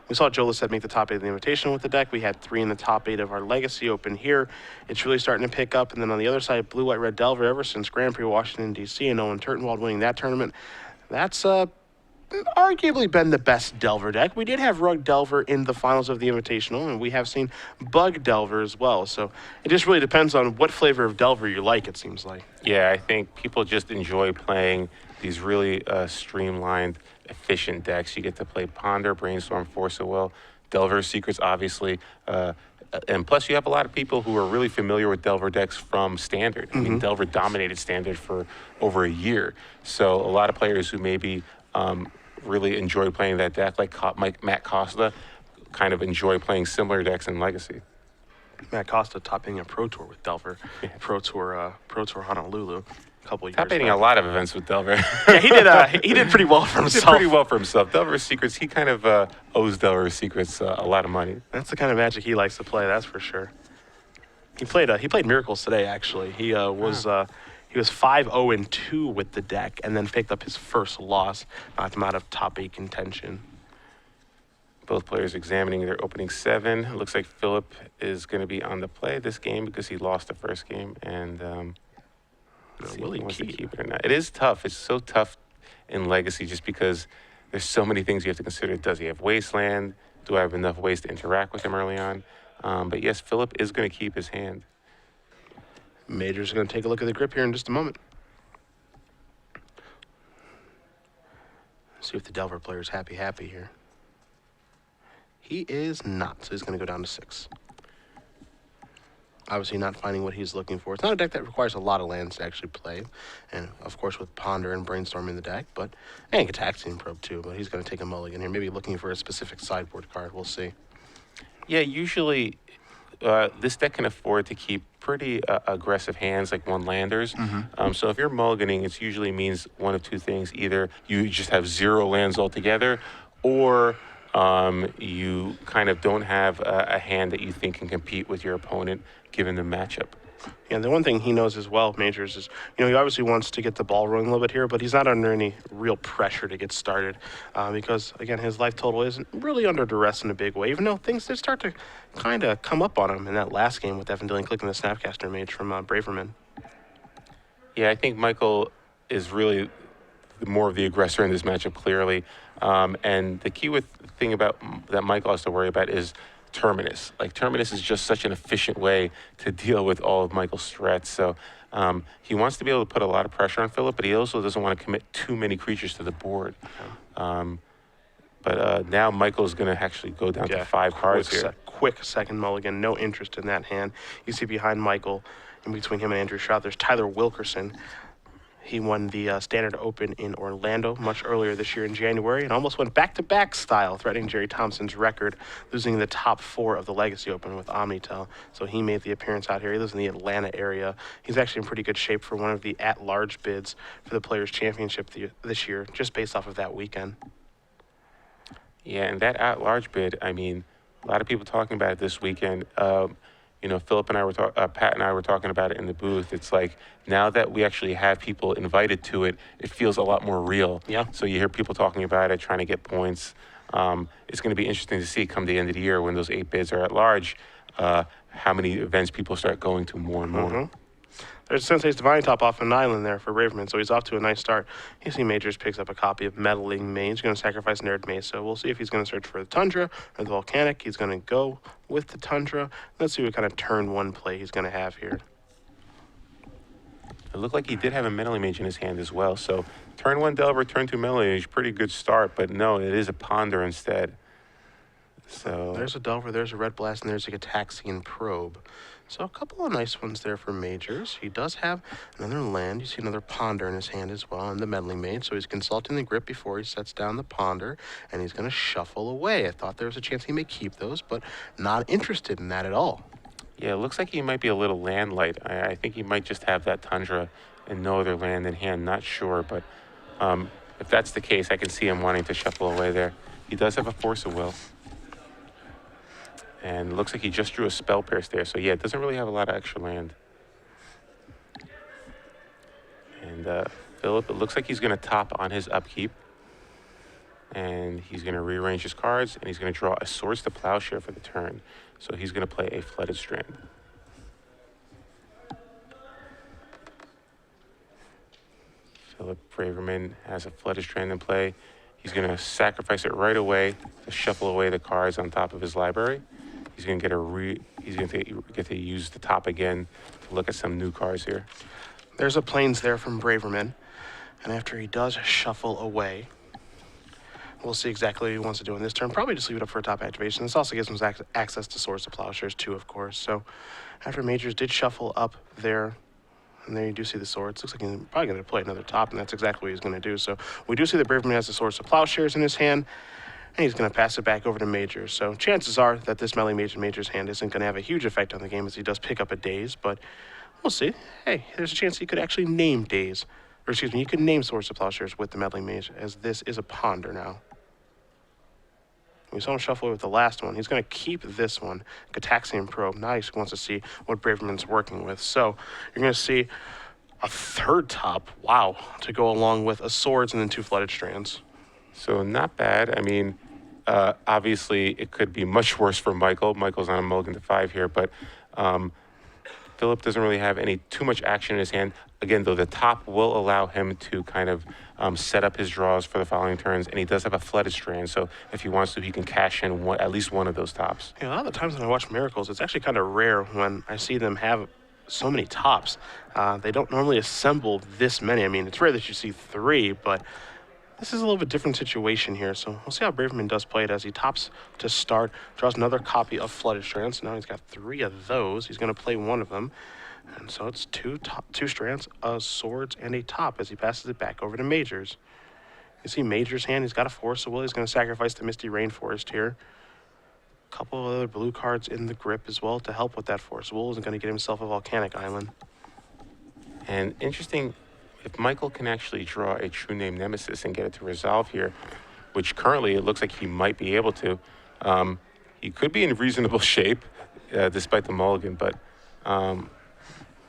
We saw Joe Lissette make the top 8 of the Invitational with the deck. We had 3 in the top 8 of our Legacy Open here. It's really starting to pick up. And then on the other side, Blue-White-Red Delver, ever since Grand Prix Washington, D.C. and Owen Turtenwald winning that tournament, that's arguably been the best Delver deck. We did have Rug Delver in the finals of the Invitational, and we have seen Bug Delver as well. So it just really depends on what flavor of Delver you like, it seems like. Yeah, I think people just enjoy playing these really streamlined, efficient decks. You get to play Ponder, Brainstorm, Force of Will, Delver Secrets, obviously. And plus, you have a lot of people who are really familiar with Delver decks from Standard. I mean, Delver dominated Standard for over a year. So a lot of players who maybe really enjoy playing that deck, like Matt Costa, kind of enjoy playing similar decks in Legacy. Matt Costa topping a Pro Tour with Delver, Pro Tour Honolulu, a couple of years Top-aiding back. a lot of events with Delver. Yeah, he did pretty well for He did himself. pretty well for himself. Delver Secrets, he kind of owes Delver Secrets a lot of money. That's the kind of magic he likes to play, that's for sure. He played Miracles today, actually. He was 5-0-2 with the deck, and then picked up his first loss, knocked him out of top 8 contention. Both players examining their opening 7. It looks like Phillip is going to be on the play this game because he lost the first game, and see will if he he wants to keep? keep it or not. It is tough. It's so tough in Legacy just because there's so many things you have to consider. Does he have Wasteland? Do I have enough ways to interact with him early on? But yes, Phillip is going to keep his hand. Major's going to take a look at the grip here in just a moment. See if the Delver player's happy here. He is not, so he's going to go down to 6. Obviously not finding what he's looking for. It's not a deck that requires a lot of lands to actually play. And, of course, with Ponder and Brainstorm in the deck, and Gataxian Probe too, but he's going to take a mulligan here, maybe looking for a specific sideboard card. We'll see. Yeah, usually this deck can afford to keep pretty aggressive hands like one-landers. So if you're mulliganing, it usually means one of two things. Either you just have 0 lands altogether, or you kind of don't have a hand that you think can compete with your opponent given the matchup. Yeah, the one thing he knows as well, Majors, is, he obviously wants to get the ball rolling a little bit here, but he's not under any real pressure to get started because, again, his life total isn't really under duress in a big way, even though things did start to kind of come up on him in that last game with Evan Dilling clicking the Snapcaster Mage from Braverman. Yeah, I think Michael is really more of the aggressor in this matchup, clearly. And the key thing about that Michael has to worry about is Terminus. Like, Terminus is just such an efficient way to deal with all of Michael's threats. So he wants to be able to put a lot of pressure on Phillip, but he also doesn't want to commit too many creatures to the board. But now Michael's going to actually go down to 5 cards here. Quick second mulligan, no interest in that hand. You see behind Michael, in between him and Andrew Stroud, there's Tyler Wilkerson. He won the Standard Open in Orlando much earlier this year in January and almost went back-to-back style, threatening Jerry Thompson's record, losing the top 4 of the Legacy Open with Omnitel. So he made the appearance out here. He lives in the Atlanta area. He's actually in pretty good shape for one of the at-large bids for the Players' Championship this year, just based off of that weekend. Yeah, and that at-large bid, I mean, a lot of people talking about it this weekend. Philip and I were Pat and I were talking about it in the booth. It's like now that we actually have people invited to it, it feels a lot more real. Yeah. So you hear people talking about it, trying to get points. It's going to be interesting to see come the end of the year when those 8 bids are at large, how many events people start going to more and more. There's Sensei's Divine Top off an island there for Braverman, so he's off to a nice start. You see Majors picks up a copy of Meddling Mage. He's going to sacrifice Nerd Maze, so we'll see if he's going to search for the Tundra or the Volcanic. He's going to go with the Tundra. Let's see what kind of turn 1 play he's going to have here. It looked like he did have a Meddling Mage in his hand as well. So turn 1 Delver, turn 2 Meddling Mage, pretty good start. But no, it is a Ponder instead. So there's a Delver, there's a Red Blast, and there's a Gataxian Probe. So a couple of nice ones there for Majors. He does have another land. You see another Ponder in his hand as well, and the Meddling Mage. So he's consulting the grip before he sets down the Ponder, and he's going to shuffle away. I thought there was a chance he may keep those, but not interested in that at all. yeah, it looks like he might be a little land light. I think he might just have that Tundra and no other land in hand. Not sure, but if that's the case, I can see him wanting to shuffle away there. He does have a Force of Will. And it looks like he just drew a Spell Pierce there. So, yeah, it doesn't really have a lot of extra land. And Phillip, it looks like he's going to top on his upkeep. And he's going to rearrange his cards, and he's going to draw a Swords to Plowshare for the turn. So he's going to play a Flooded Strand. Phillip Braverman has a Flooded Strand in play. He's going to sacrifice it right away to shuffle away the cards on top of his library. He's going to get to use the top again to look at some new cards here. There's a Plains there from Braverman, and after he does shuffle away, we'll see exactly what he wants to do in this turn. Probably just leave it up for a top activation. This also gives him access to Swords to Plowshares too, of course. So after Majors did shuffle up there, and there you do see the Swords. Looks like he's probably going to play another top, and that's exactly what he's going to do. So we do see that Braverman has the Swords to Plowshares in his hand, and he's going to pass it back over to Majors. So chances are that this Meddling Mage in Majors' hand isn't going to have a huge effect on the game as he does pick up a Daze, but we'll see. Hey, there's a chance he could actually name Daze. Or excuse me, he could name Swords to Plowshares with the Meddling Mage, as this is a Ponder now. We saw him shuffle with the last one. He's going to keep this one, Gataxian Probe. Now he wants to see what Braverman's working with. So you're going to see a third top, wow, to go along with a Swords and then 2 Flooded Strands. So not bad. I mean, obviously it could be much worse for Michael. Michael's on a mulligan to 5 here, but Phillip doesn't really have too much action in his hand. Again, though, the top will allow him to kind of set up his draws for the following turns, and he does have a Flooded Strand, so if he wants to, he can cash in at least one of those tops. Yeah, a lot of the times when I watch Miracles, it's actually kind of rare when I see them have so many tops. They don't normally assemble this many. I mean, it's rare that you see 3, but this is a little bit different situation here, so we'll see how Braverman does play it as he tops to start, draws another copy of Flooded Strands. So now he's got 3 of those. He's going to play one of them. And so it's 2 strands, a Swords, and a top as he passes it back over to Majors. You see Majors' hand, he's got a Force of Will. He's going to sacrifice the Misty Rainforest here. A couple of other blue cards in the grip as well to help with that Force of Will. He's going to get himself a Volcanic Island. And interesting, if Michael can actually draw a True Name Nemesis and get it to resolve here, which currently it looks like he might be able to, he could be in reasonable shape despite the mulligan, but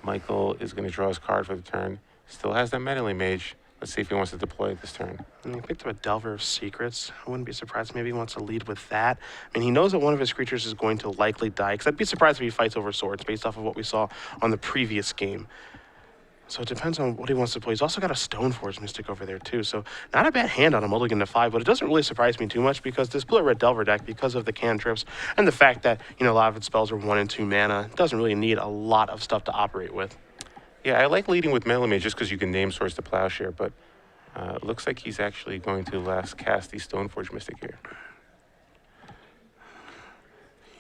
Michael is going to draw his card for the turn. Still has that Meddling Mage. Let's see if he wants to deploy it this turn. And he picked up a Delver of Secrets. I wouldn't be surprised. Maybe he wants to lead with that. I mean, he knows that one of his creatures is going to likely die, because I'd be surprised if he fights over Swords based off of what we saw on the previous game. So it depends on what he wants to play. He's also got a Stoneforge Mystic over there too. So not a bad hand on a mulligan to 5, but it doesn't really surprise me too much because this Blue-Red Delver deck, because of the cantrips and the fact that, you know, a lot of its spells are 1 and 2 mana, doesn't really need a lot of stuff to operate with. Yeah, I like leading with Meddling Mage just because you can name Swords to Plowshare, but it looks like he's actually going to last cast the Stoneforge Mystic here.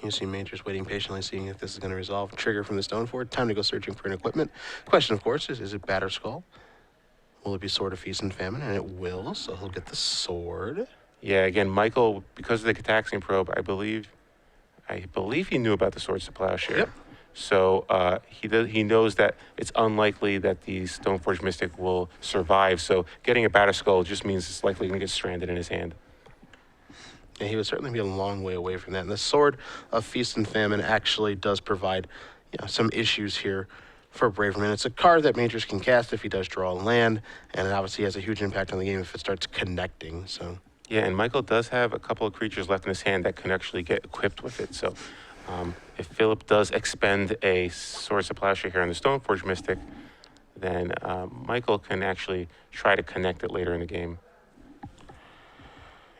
You see Majors waiting patiently, seeing if this is going to resolve. Trigger from the Stoneforge. Time to go searching for an equipment. Question, of course, is it Batterskull? Will it be Sword of Feast and Famine? And it will, so he'll get the sword. Yeah, again, Michael, because of the Gataxian Probe, I believe he knew about the Swords to Plowshare. Yep. So he knows that it's unlikely that the Stoneforge Mystic will survive. So getting a Batterskull just means it's likely going to get stranded in his hand. Yeah, he would certainly be a long way away from that. And the Sword of Feast and Famine actually does provide, some issues here for Braverman. It's a card that Majors can cast if he does draw a land, and it obviously has a huge impact on the game if it starts connecting. So Yeah, and Michael does have a couple of creatures left in his hand that can actually get equipped with it. So if Phillip does expend a Swords to Plowshare here on the Stoneforge Mystic, then Michael can actually try to connect it later in the game.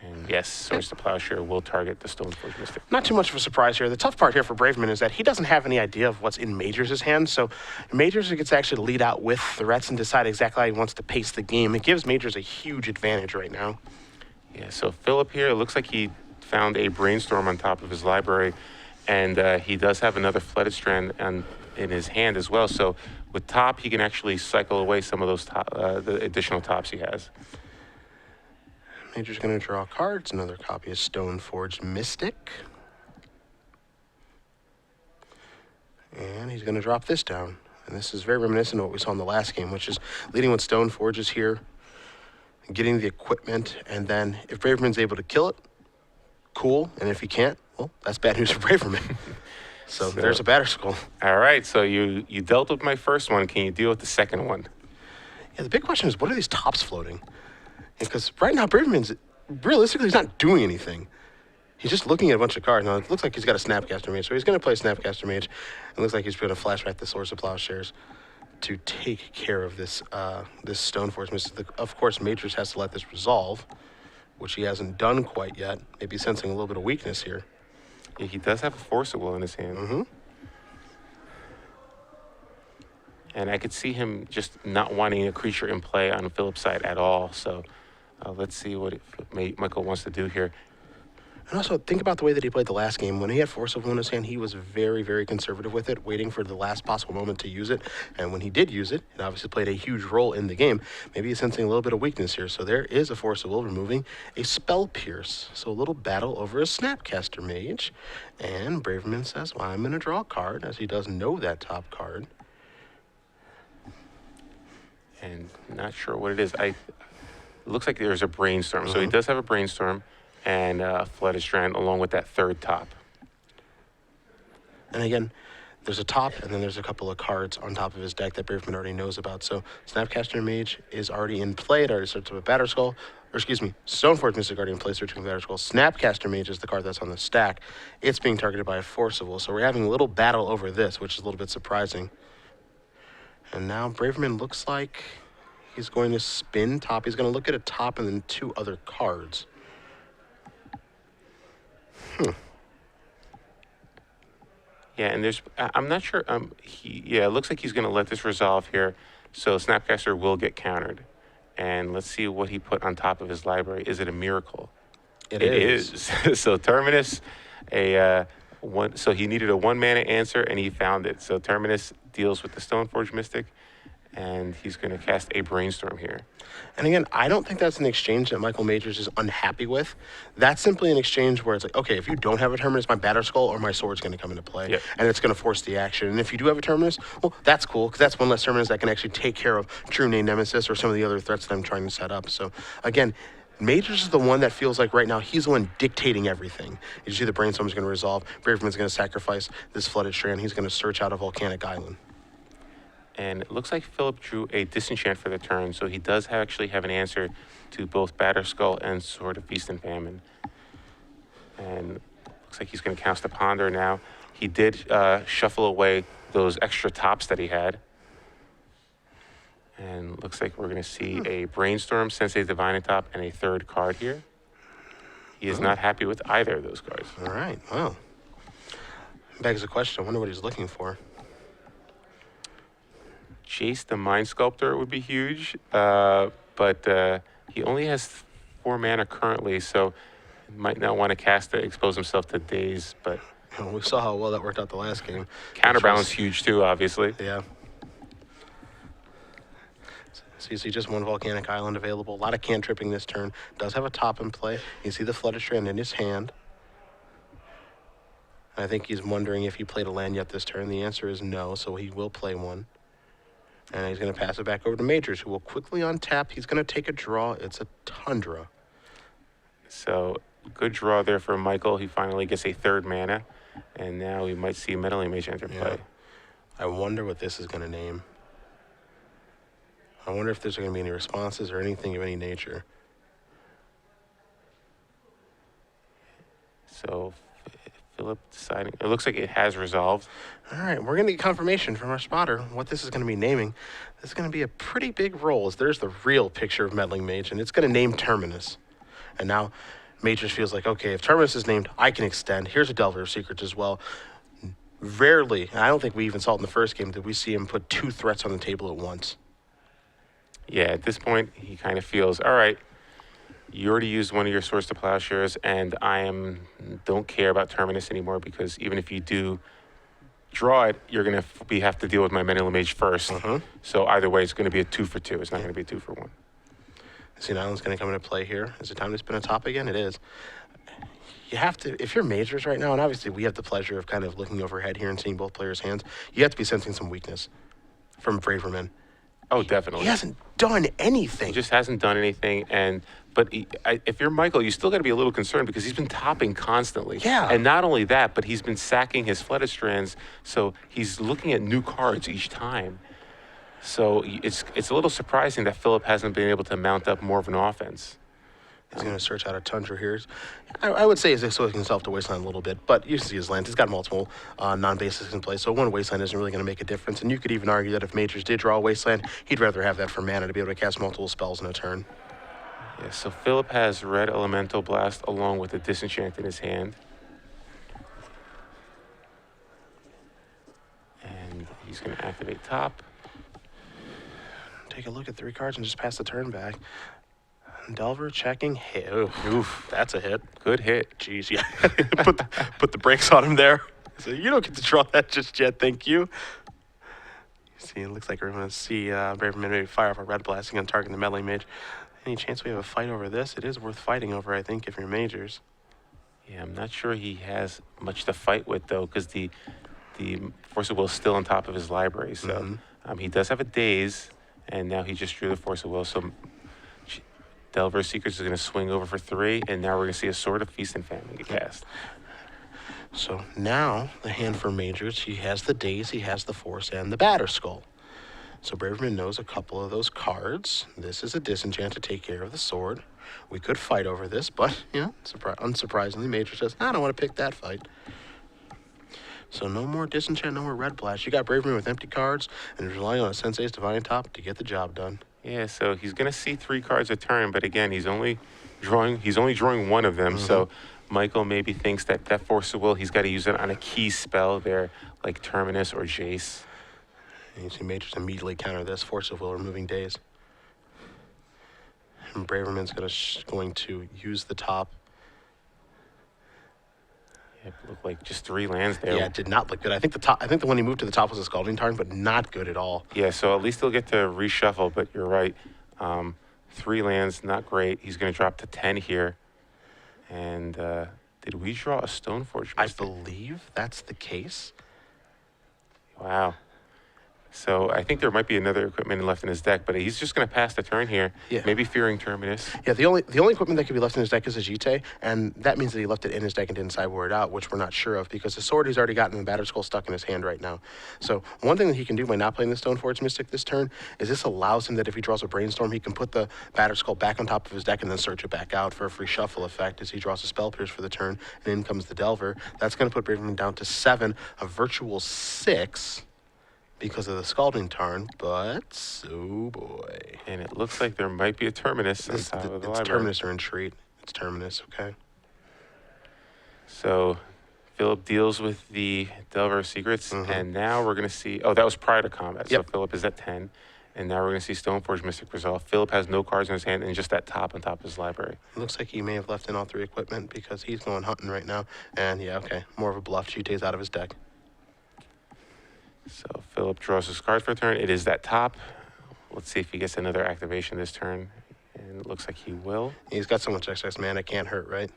And yes, Swords to Plowshare will target the Stoneforge Mystic. not too much of a surprise here. The tough part here for Braverman is that he doesn't have any idea of what's in Majors' hands. So Majors gets to actually lead out with threats and decide exactly how he wants to pace the game. It gives Majors a huge advantage right now. Yeah, so Phillip here, it looks like he found a Brainstorm on top of his library, and he does have another Flooded Strand in his hand as well. So with top, he can actually cycle away some of those the additional tops he has. Major's going to draw cards. Another copy of Stoneforge Mystic. And he's going to drop this down. And this is very reminiscent of what we saw in the last game, which is leading with Stoneforges here, getting the equipment, and then if Braverman's able to kill it, cool. And if he can't, well, that's bad news for Braverman. So there's a batter skull. All right, so you dealt with my first one. Can you deal with the second one? Yeah, the big question is, what are these tops floating? Because right now, Braverman's realistically, he's not doing anything. He's just looking at a bunch of cards. Now, it looks like he's got a Snapcaster Mage, so he's going to play Snapcaster Mage. It looks like he's going to flash back the Swords of Plowshares to take care of this this Stoneforge Mystic. Of course, Majors has to let this resolve, which he hasn't done quite yet. Maybe sensing a little bit of weakness here. Yeah, he does have a Force of Will in his hand. Mm-hmm. And I could see him just not wanting a creature in play on Phillip's side at all. So let's see what Michael wants to do here. And also, think about the way that he played the last game. When he had Force of Will in his hand, he was very, very conservative with it, waiting for the last possible moment to use it. And when he did use it, it obviously played a huge role in the game. Maybe he's sensing a little bit of weakness here. So there is a Force of Will removing a Spell Pierce. So a little battle over a Snapcaster Mage. And Braverman says, well, I'm going to draw a card, as he does know that top card. And not sure what it is. It looks like there's a Brainstorm. So he does have a Brainstorm and a Flooded Strand along with that third top. And again, there's a top, and then there's a couple of cards on top of his deck that Braverman already knows about. So Snapcaster Mage is already in play. It already starts with Batter Skull. Or excuse me, Stoneforge Mystic already in play, searching for Batter Skull. Snapcaster Mage is the card that's on the stack. It's being targeted by a Force of Will. So we're having a little battle over this, which is a little bit surprising. And now Braverman looks like he's going to spin top. He's going to look at a top and then two other cards. Yeah, and I'm not sure. It looks like he's going to let this resolve here. So Snapcaster will get countered. And let's see what he put on top of his library. Is it a miracle? It is. So Terminus, so he needed a 1-mana answer, and he found it. So Terminus deals with the Stoneforge Mystic, and he's going to cast a Brainstorm here. And again, I don't think that's an exchange that Michael Majors is unhappy with. That's simply an exchange where it's like, okay, if you don't have a Terminus, my Batter Skull or my Sword's going to come into play, and it's going to force the action. And if you do have a Terminus, well, that's cool, because that's one less Terminus that can actually take care of True Name Nemesis or some of the other threats that I'm trying to set up. So again, Majors is the one that feels like right now he's the one dictating everything. You see the Brainstorm's going to resolve. Braverman's going to sacrifice this Flooded Strand. He's going to search out a Volcanic Island. And it looks like Phillip drew a Disenchant for the turn, so he does actually have an answer to both Batter Skull and Sword of Feast and Famine. And looks like he's going to cast a Ponder now. He did shuffle away those extra tops that he had. And looks like we're going to see a Brainstorm, Sensei Divine top, and a third card here. He is not happy with either of those cards. All right, well. Begs the question, I wonder what he's looking for. Jace the Mind Sculptor would be huge, but he only has 4 mana currently, so he might not want to cast it, expose himself to Daze, but... We saw how well that worked out the last game. Counterbalance huge too, obviously. Yeah. So you see just one Volcanic Island available. A lot of cantripping this turn. Does have a top in play. You see the Flooded Strand in his hand. I think he's wondering if he played a land yet this turn. The answer is no, so he will play one. And he's going to pass it back over to Majors, who will quickly untap. He's going to take a draw. It's a Tundra. So Good draw there for Michael. He finally gets a third mana, and now we might see Meddling Mage enter play. I wonder what this is going to name. I wonder if there's going to be any responses or anything of any nature. So Phillip deciding. It looks like it has resolved. All right, we're going to get confirmation from our spotter what this is going to be naming. This is going to be a pretty big roll, as there's the real picture of Meddling Mage, and it's going to name Terminus. And now Majors feels like, okay, if Terminus is named, I can extend. Here's a Delver of Secrets as well. Rarely, and I don't think we even saw it in the first game, did we see him put 2 threats on the table at once. Yeah, at this point, he kind of feels, all right, you already used one of your Swords to Plowshares, and don't care about Terminus anymore, because even if you do draw it, you're going to have to deal with my Meddling Mage first. So either way, it's going to be a 2 for 2. It's not going to be a 2 for 1. Sea Island's going to come into play here. Is it time to spin a top again? It is. You have to, if you're Majors right now, and obviously we have the pleasure of kind of looking overhead here and seeing both players' hands, you have to be sensing some weakness from Braverman. Oh, definitely. He hasn't done anything. He just hasn't done anything, but if you're Michael, you still got to be a little concerned because he's been topping constantly. Yeah. And not only that, but he's been sacking his Flooded Strands, so he's looking at new cards each time. So it's a little surprising that Phillip hasn't been able to mount up more of an offense. He's going to search out a Tundra here. I would say he's exposing himself to Wasteland a little bit, but you see his lands. He's got multiple non-basics in play, so one Wasteland isn't really going to make a difference. And you could even argue that if Majors did draw a Wasteland, he'd rather have that for mana to be able to cast multiple spells in a turn. Yeah, so Phillip has Red Elemental Blast along with a Disenchant in his hand. And he's going to activate top. Take a look at 3 cards and just pass the turn back. Delver checking. Hit. Oof, that's a hit. Good hit. Jeez, yeah. put the brakes on him there. So you don't get to draw that just yet, thank you. See, it looks like we're going to see Braverman maybe fire off a Red Blasting on target the Meddling Mage. Any chance we have a fight over this? It is worth fighting over, I think, if you're Majors. Yeah, I'm not sure he has much to fight with, though, because the Force of Will is still on top of his library. So he does have a Daze, and now he just drew the Force of Will. So Delver Secrets is going to swing over for 3, and now we're going to see a Sword of Feast and Famine get cast. So now the hand for Majors, he has the Daze, he has the Force, and the Batter Skull. So Braverman knows a couple of those cards. This is a Disenchant to take care of the Sword. We could fight over this, but, unsurprisingly, Major says, I don't want to pick that fight. So no more Disenchant, no more Red Blast. You got Braverman with empty cards, and relying on a Sensei's Divine Top to get the job done. Yeah, so he's going to see 3 cards a turn, but again, he's only drawing one of them. So Michael maybe thinks that Force of Will, he's got to use it on a key spell there, like Terminus or Jace. And you see Majors immediately counter this. Force of Will, removing Daze. And Braverman's going to use the top. It looked like just 3 lands there. Yeah, it did not look good. I think the one he moved to the top was a Scalding Tarn, but not good at all. Yeah, so at least he'll get to reshuffle, but you're right. 3 lands, not great. He's going to drop to 10 here. And did we draw a Stoneforge? I believe that's the case. Wow. So I think there might be another equipment left in his deck, but he's just going to pass the turn here. Yeah. Maybe fearing Terminus. Yeah, the only equipment that could be left in his deck is a Jite, and that means that he left it in his deck and didn't sideboard it out, which we're not sure of, because the Sword he's already gotten the Battered Skull stuck in his hand right now. So one thing that he can do by not playing the Stoneforge Mystic this turn is this allows him that if he draws a Brainstorm, he can put the Battered Skull back on top of his deck and then search it back out for a free shuffle effect as he draws a Spell Pierce for the turn, and in comes the Delver. That's going to put Braverman down to 7, a virtual 6. Because of the Scalding Tarn, but oh boy. And it looks like there might be a Terminus on top of the library. It's Terminus or Entreat. It's Terminus, okay. So Phillip deals with the Delver of Secrets, and now we're going to see, that was prior to combat, so Phillip is at 10, and now we're going to see Stoneforge Mystic resolve. Phillip has no cards in his hand and just that top on top of his library. It looks like he may have left in all 3 equipment because he's going hunting right now, and more of a bluff. Jite's out of his deck. So Phillip draws his card for a turn. It is that top. Let's see if he gets another activation this turn. And it looks like he will. He's got so much excess mana, it can't hurt, right?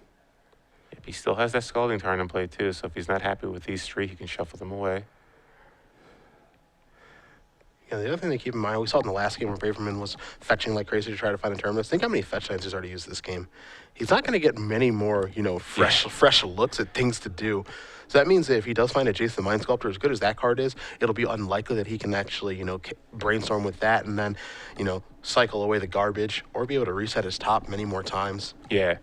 Yep, he still has that Scalding Tarn in play too, so if he's not happy with these 3, he can shuffle them away. Yeah, the other thing to keep in mind, we saw it in the last game where Braverman was fetching like crazy to try to find a terminus. Think how many fetch lands he's already used this game. He's not going to get many more, fresh looks at things to do. So that means that if he does find a Jason the Mind Sculptor, as good as that card is, it'll be unlikely that he can actually, brainstorm with that and then, cycle away the garbage or be able to reset his top many more times. Yeah.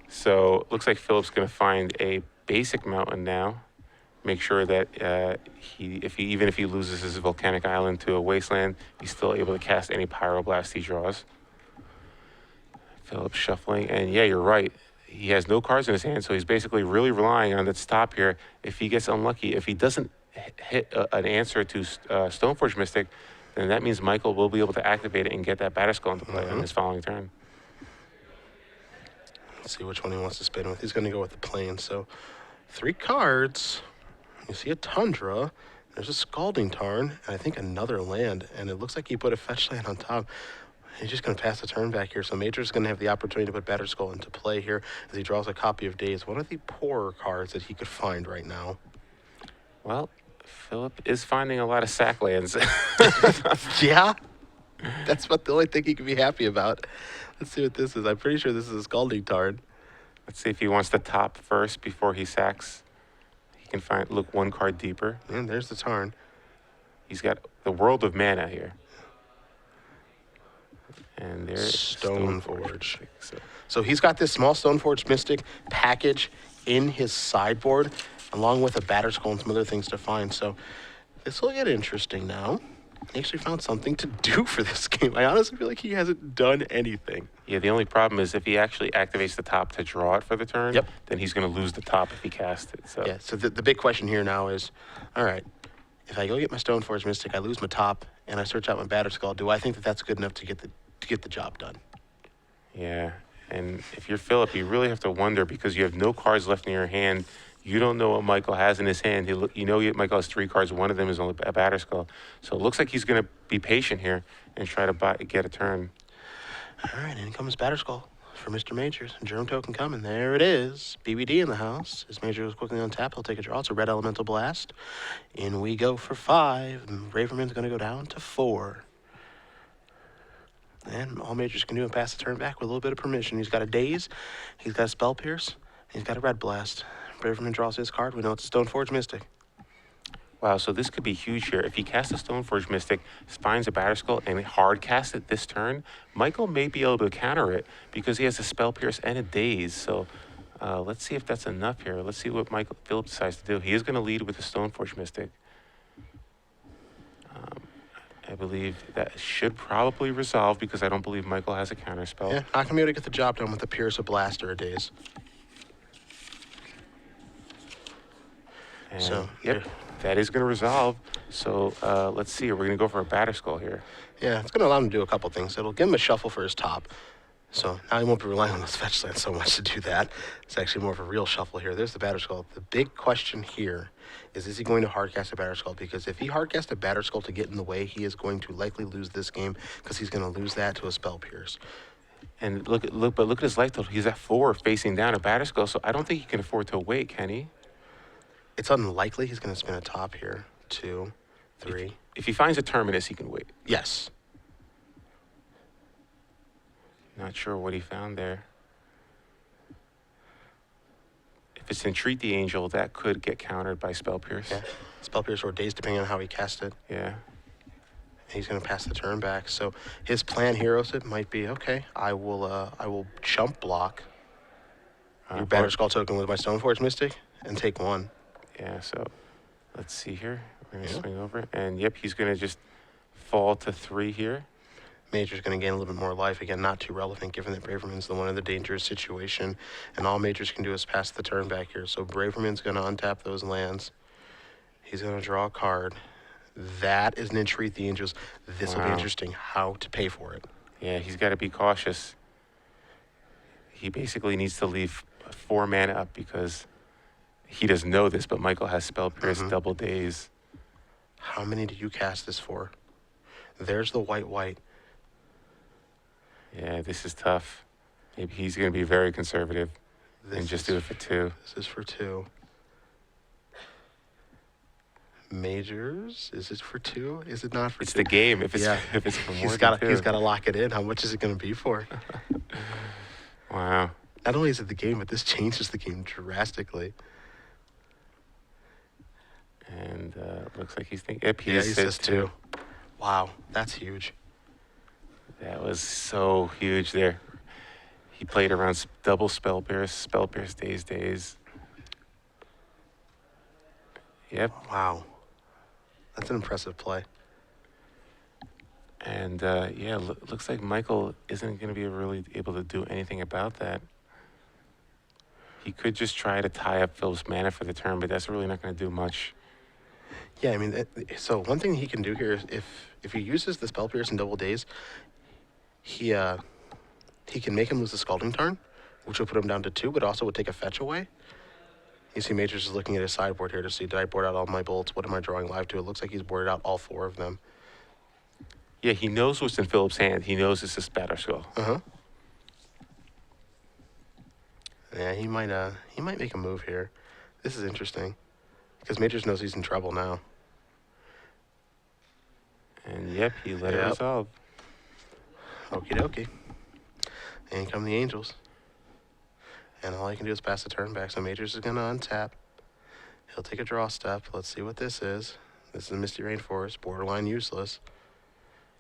So looks like Phillip's going to find a basic mountain now. Make sure that even if he loses his volcanic island to a wasteland, he's still able to cast any pyroblast he draws. Phillip shuffling, and yeah, you're right. He has no cards in his hand, so he's basically really relying on that stop here. If he gets unlucky, if he doesn't hit an answer to Stoneforge Mystic, then that means Michael will be able to activate it and get that Batterskull into play on his following turn. Let's see which one he wants to spin with. He's going to go with the plane. So 3 cards. You see a Tundra. There's a Scalding Tarn, and I think another land. And it looks like he put a fetch land on top. He's just going to pass the turn back here. So Major's going to have the opportunity to put Batterskull into play here as he draws a copy of Daze. One of the poorer cards that he could find right now. Well, Phillip is finding a lot of sack lands. Yeah. That's the only thing he can be happy about. Let's see what this is. I'm pretty sure this is a Scalding Tarn. Let's see if he wants to top first before he sacks. He can look 1 card deeper. And there's the Tarn. He's got the World of Mana here. And there's Stoneforge. So he's got this small Stoneforge Mystic package in his sideboard, along with a Batterskull and some other things to find. So this will get interesting now. He actually found something to do for this game. I honestly feel like he hasn't done anything. Yeah, the only problem is if he actually activates the top to draw it for the turn, then he's going to lose the top if he casts it. So yeah, so the big question here now is, all right, if I go get my Stoneforge Mystic, I lose my top, and I search out my Batterskull, do I think that that's good enough to get the job done? Yeah, and if you're Phillip, you really have to wonder because you have no cards left in your hand. You don't know what Michael has in his hand. Michael has 3 cards. One of them is only a Batterskull. So it looks like he's going to be patient here and try to get a turn. All right, and in comes Batterskull for Mr. Majors. Germ token coming. There it is. BBD in the house. His Major was quickly on tap. He'll take a draw. It's a red Elemental Blast. In we go for 5. Braverman's going to go down to 4. And all Majors can do is pass the turn back with a little bit of permission. He's got a Daze. He's got a Spell Pierce. He's got a Red Blast. Braverman draws his card. We know it's a Stoneforge Mystic. Wow, so this could be huge here. If he casts a Stoneforge Mystic, finds a Batterskull, and hard casts it this turn, Michael may be able to counter it because he has a Spell Pierce and a Daze. So let's see if that's enough here. Let's see what Phillip decides to do. He is going to lead with a Stoneforge Mystic. I believe that should probably resolve because I don't believe Michael has a counter spell. Yeah, not going to be able to get the job done with a Pierce, a Blast, or a Daze. And So, yep, that is going to resolve. So let's see. We're going to go for a Batterskull here. Yeah, it's going to allow him to do a couple things. It'll give him a shuffle for his top. So now he won't be relying on those fetch lands so much to do that. It's actually more of a real shuffle here. There's the Batterskull. The big question here is he going to hardcast a Batterskull? Because if he hardcasts a Batterskull to get in the way, he is going to likely lose this game because he's going to lose that to a Spell Pierce. And look at his life total. He's at 4 facing down a Batterskull, so I don't think he can afford to wait, can he? It's unlikely he's going to spin a top here. 2, 3. If he finds a Terminus, he can wait. Yes. Not sure what he found there. If it's Entreat the Angel, that could get countered by Spell Pierce. Yeah. Spell Pierce or Daze, depending on how he cast it. Yeah. He's going to pass the turn back. So his plan here, it might be, okay, I will jump block your Batterskull token with my Stoneforge Mystic and take 1. Yeah, so let's see here. We're going to swing over. And, yep, he's going to just fall to 3 here. Major's going to gain a little bit more life. Again, not too relevant given that Braverman's the one in the dangerous situation. And all Majors can do is pass the turn back here. So Braverman's going to untap those lands. He's going to draw a card. That is an Entreat the Angels. This will be interesting how to pay for it. Yeah, he's got to be cautious. He basically needs to leave 4 mana up because he doesn't know this, but Michael has Spell Pierce, Double Daze. How many did you cast this for? There's the white. Yeah, this is tough. Maybe he's going to be very conservative and just do it for 2. This is for 2. Majors, is it for 2? Is it not for It's 2? the game. If it's Yeah. if it's for more He's than got 2. he's got to lock it in. How much is it going to be for? Wow. Not only is it the game, but this changes the game drastically. And looks like he's thinking. Yep, he Yeah, just he said says 2. Wow, that's huge. That was so huge there. He played around double spell pierce days. Yep. Wow, that's an impressive play. And yeah, looks like Michael isn't going to be really able to do anything about that. He could just try to tie up Phil's mana for the turn, but that's really not going to do much. Yeah, I mean, so one thing he can do here is if he uses the spell pierce in double days, he can make him lose the Scalding Tarn, which would put him down to 2, but also would take a fetch away. You see Majors is looking at his sideboard here to see, did I board out all my bolts? What am I drawing live to? It looks like he's boarded out all 4 of them. Yeah, he knows what's in Philip's hand. He knows it's a Spatter Skull. Uh-huh. Yeah, he might make a move here. This is interesting, because Majors knows he's in trouble now. And yep, he let it resolve. Okie dokie. And come the Angels. And all he can do is pass the turn back. So Majors is going to untap. He'll take a draw step. Let's see what this is. This is a Misty Rainforest, borderline useless.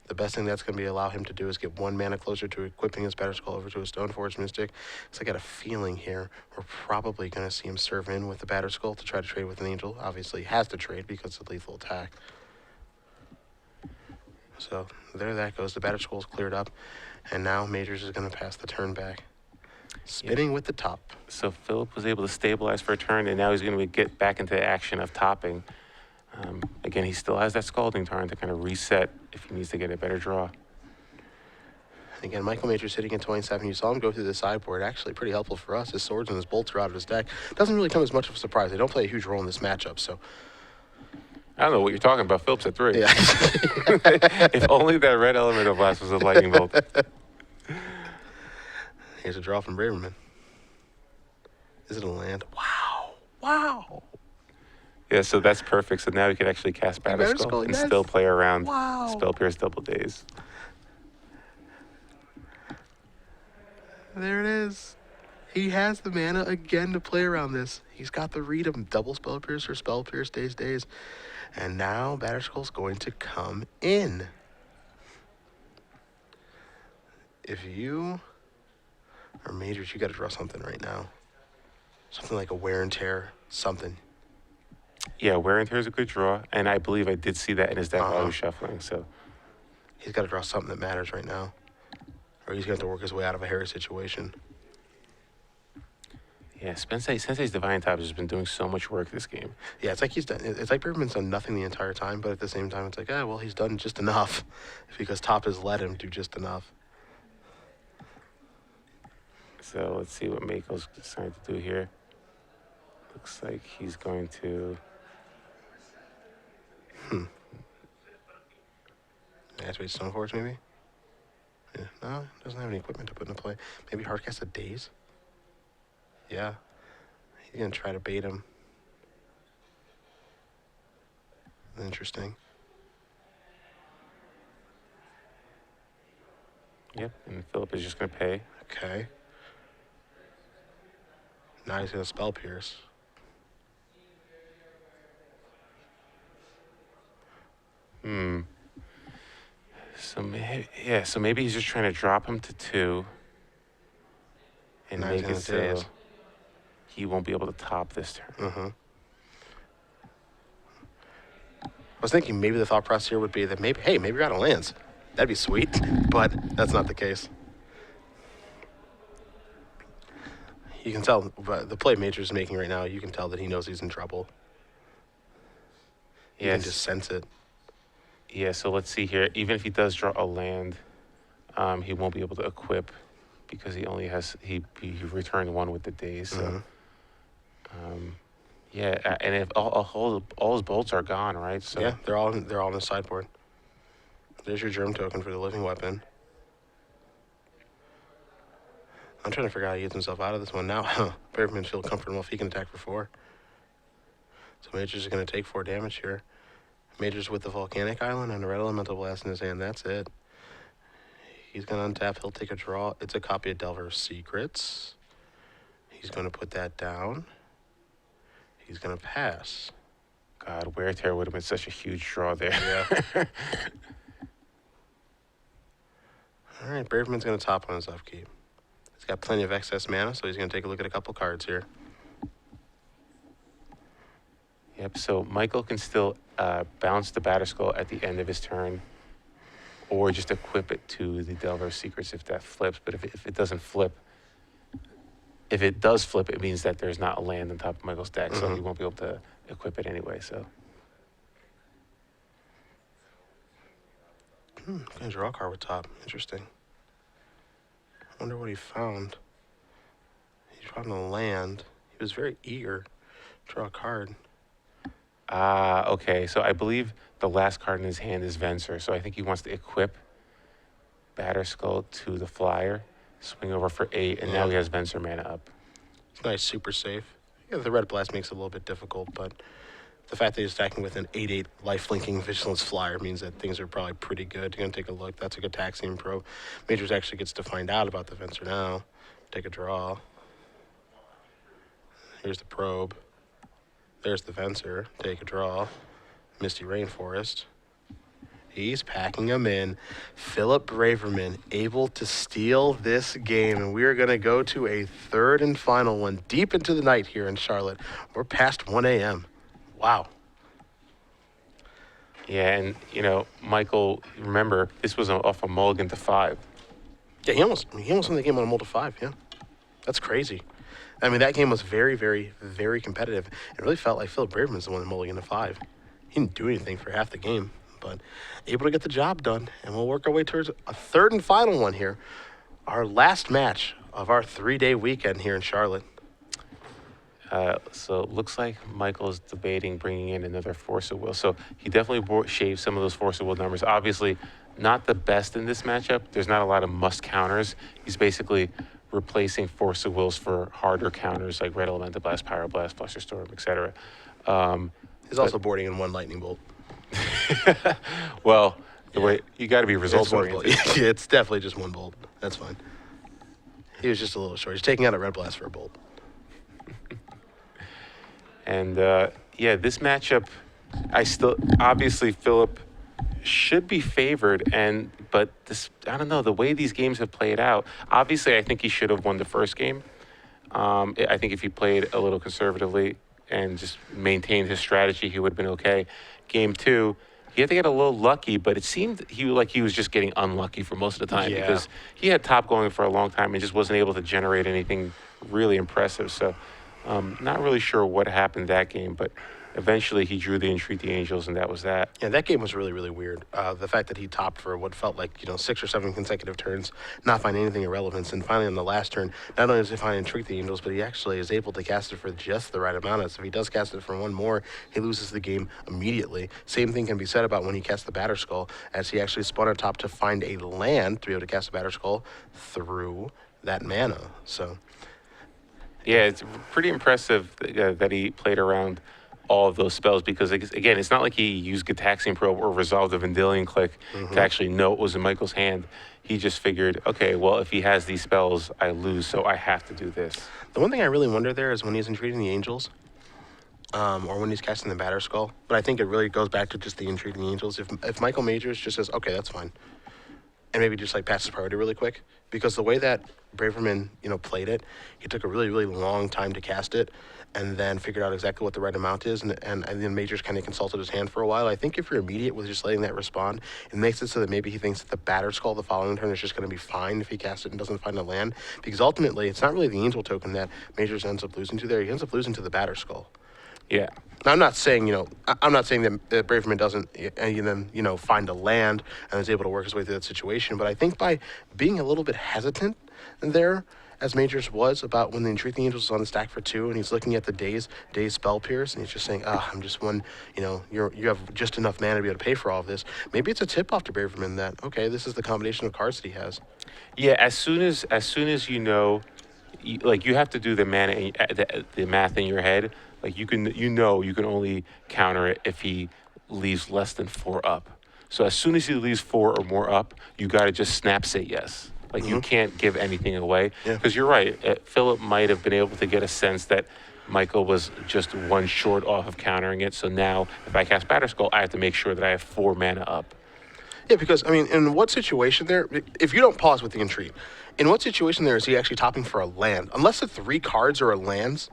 The best thing that's going to be allow him to do is get 1 mana closer to equipping his Batter Skull over to a Stoneforge Mystic. So I got a feeling here we're probably going to see him serve in with the Batter Skull to try to trade with an Angel. Obviously, he has to trade because of lethal attack. So there that goes. The Batter Skull's cleared up. And now Majors is going to pass the turn back. Spinning with the top. So Philip was able to stabilize for a turn, and now he's going to get back into the action of topping. Again, he still has that Scalding Tarn to kind of reset if he needs to get a better draw. Again, Michael Majors hitting at 27. You saw him go through the sideboard. Actually, pretty helpful for us. His swords and his bolts are out of his deck. Doesn't really come as much of a surprise. They don't play a huge role in this matchup, so. I don't know what you're talking about. Philip's at 3. Yeah. If only that red elemental blast was a lightning bolt. Here's a draw from Braverman. Is it a land? Wow. Wow. Yeah, so that's perfect. So now we can actually cast Batter Skull and still play around Spell Pierce double days. There it is. He has the mana again to play around this. He's got the read of double Spell Pierce or Spell Pierce days. And now Batter Skull's going to come in. If you are Majors, you got to draw something right now. Something like a Wear and Tear, something. Yeah, Wear and Tear is a good draw, and I believe I did see that in his deck while I was shuffling. So he's got to draw something that matters right now, or he's going to have to work his way out of a hairy situation. yeah, Sensei's Divine Top has been doing so much work this game. Yeah, it's like Braverman's done nothing the entire time, but at the same time, it's like, well, he's done just enough because Top has let him do just enough. So let's see what Mako's decided to do here. Looks like he's going to. Activate Stoneforge, maybe? Yeah, no, doesn't have any equipment to put into play. Maybe Hardcast a Daze? Yeah. He's going to try to bait him. Interesting. Yep, and Philip is just going to pay. Okay. Now he's going to Spell Pierce. So maybe he's just trying to drop him to 2 and Now make he's it so gonna daze. he won't be able to top this turn. I was thinking maybe the thought process here would be that maybe we're out of lands. That'd be sweet, but that's not the case. You can tell by the play Majors is making right now, you can tell that he knows he's in trouble. You can just sense it. Yeah, so let's see here. Even if he does draw a land, he won't be able to equip because he only has he returned 1 with the days. So, yeah, and if all his bolts are gone, right? So Yeah, they're all on the sideboard. There's your germ token for the living weapon. I'm trying to figure out how he gets himself out of this one now. Braverman feel comfortable if he can attack for 4. So Majors is going to take 4 damage here. Majors with the Volcanic Island and a Red Elemental Blast in his hand. That's it. He's going to untap. He'll take a draw. It's a copy of Delver's Secrets. He's going to put that down. He's going to pass. God, Wear Tear would have been such a huge draw there. Yeah. All right, Braverman's going to top on his upkeep. He's got plenty of excess mana, so he's going to take a look at a couple cards here. Yep, so Michael can still bounce the Batterskull at the end of his turn, or just equip it to the Delver's Secrets if that flips. But if it doesn't flip, if it does flip, it means that there's not a land on top of Michael's deck, so he won't be able to equip it anyway. So, Gonna draw a card with top. Interesting. I wonder what he found. He found a land. He was very eager to draw a card. okay, so I believe the last card in his hand is Venser, so I think he wants to equip Batterskull to the flyer, swing over for 8, and now he has Venser mana up. It's nice, super safe. Yeah, the red blast makes it a little bit difficult, but the fact that he's attacking with an 8/8 life-linking Vigilance Flyer means that things are probably pretty good. You're going to take a look. That's a good Taxium Pro. Majors actually gets to find out about the Venser now. Take a draw. Here's the Probe. There's the Venser. Take a draw. Misty Rainforest. He's packing them in. Phillip Braverman able to steal this game, and we are going to go to a third and final one deep into the night here in Charlotte. We're past 1 a.m. Wow. Yeah, and, Michael, remember, this was off a mulligan to 5. Yeah, he almost won the game on a multi 5, yeah. That's crazy. I mean, that game was very, very, very competitive. It really felt like Phillip Braverman's the one that mulligan to 5. He didn't do anything for half the game, but able to get the job done. And we'll work our way towards a third and final one here. Our last match of our 3-day weekend here in Charlotte. So it looks like Michael is debating bringing in another Force of Will. So he definitely shaved some of those Force of Will numbers. Obviously, not the best in this matchup. There's not a lot of must counters. He's basically replacing Force of Wills for harder counters like Red Elemental Blast, Pyroblast, Fluster Storm, etc. He's also boarding in one Lightning Bolt. Well, the way you got to be results It's one bolt. oriented. Yeah, it's definitely just one bolt. That's fine. He was just a little short. He's taking out a Red Blast for a bolt. And this matchup, obviously Phillip should be favored, but I don't know, the way these games have played out. Obviously, I think he should have won the first game. I think if he played a little conservatively and just maintained his strategy, he would have been okay. Game 2, he had to get a little lucky, but it seemed he was just getting unlucky for most of the time because he had top going for a long time and just wasn't able to generate anything really impressive. So not really sure what happened that game, but eventually he drew the Entreat the Angels, and that was that. Yeah, that game was really, really weird. The fact that he topped for what felt like, 6 or 7 consecutive turns, not find anything of relevance, and finally on the last turn, not only does he find Entreat the Angels, but he actually is able to cast it for just the right amount. So if he does cast it for one more, he loses the game immediately. Same thing can be said about when he cast the Batterskull, as he actually spun on top to find a land to be able to cast the Batterskull through that mana. So yeah, it's pretty impressive that he played around all of those spells because, again, it's not like he used Gitaxian Probe or Resolve the Vendilion Click to actually know what was in Michael's hand. He just figured, okay, well, if he has these spells, I lose, so I have to do this. The one thing I really wonder there is when he's entreating the Angels, or when he's casting the Batterskull, but I think it really goes back to just the entreating the Angels. If Michael Majors just says, okay, that's fine, and maybe just passes priority really quick, because the way that Braverman, played it, he took a really, really long time to cast it, and then figured out exactly what the right amount is, and then Majors kind of consulted his hand for a while. I think if you're immediate with just letting that respond, it makes it so that maybe he thinks that the Batterskull the following turn is just going to be fine if he casts it and doesn't find a land, because ultimately it's not really the Angel token that Majors ends up losing to there. He ends up losing to the Batterskull. Yeah. Now, I'm not saying, I'm not saying that Braverman doesn't, find a land and is able to work his way through that situation. But I think by being a little bit hesitant there, as Majors was about when the Entreat the Angels was on the stack for 2, and he's looking at the Days Spell Pierce, and he's just saying, I'm just one, you have just enough mana to be able to pay for all of this. Maybe it's a tip off to Braverman that, okay, this is the combination of cards that he has. Yeah, as soon as you know, you have to do the the math in your head. Like you can only counter it if he leaves less than 4 up. So as soon as he leaves 4 or more up, you got to just snap say yes. Like you can't give anything away Yeah. because you're right. Phillip might have been able to get a sense that Michael was just 1 short off of countering it. So now if I cast Batter Skull, I have to make sure that I have 4 mana up. Yeah, because, I mean, in what situation there, if you don't pause with the entreat, in what situation there is he actually topping for a land? Unless the 3 cards are lands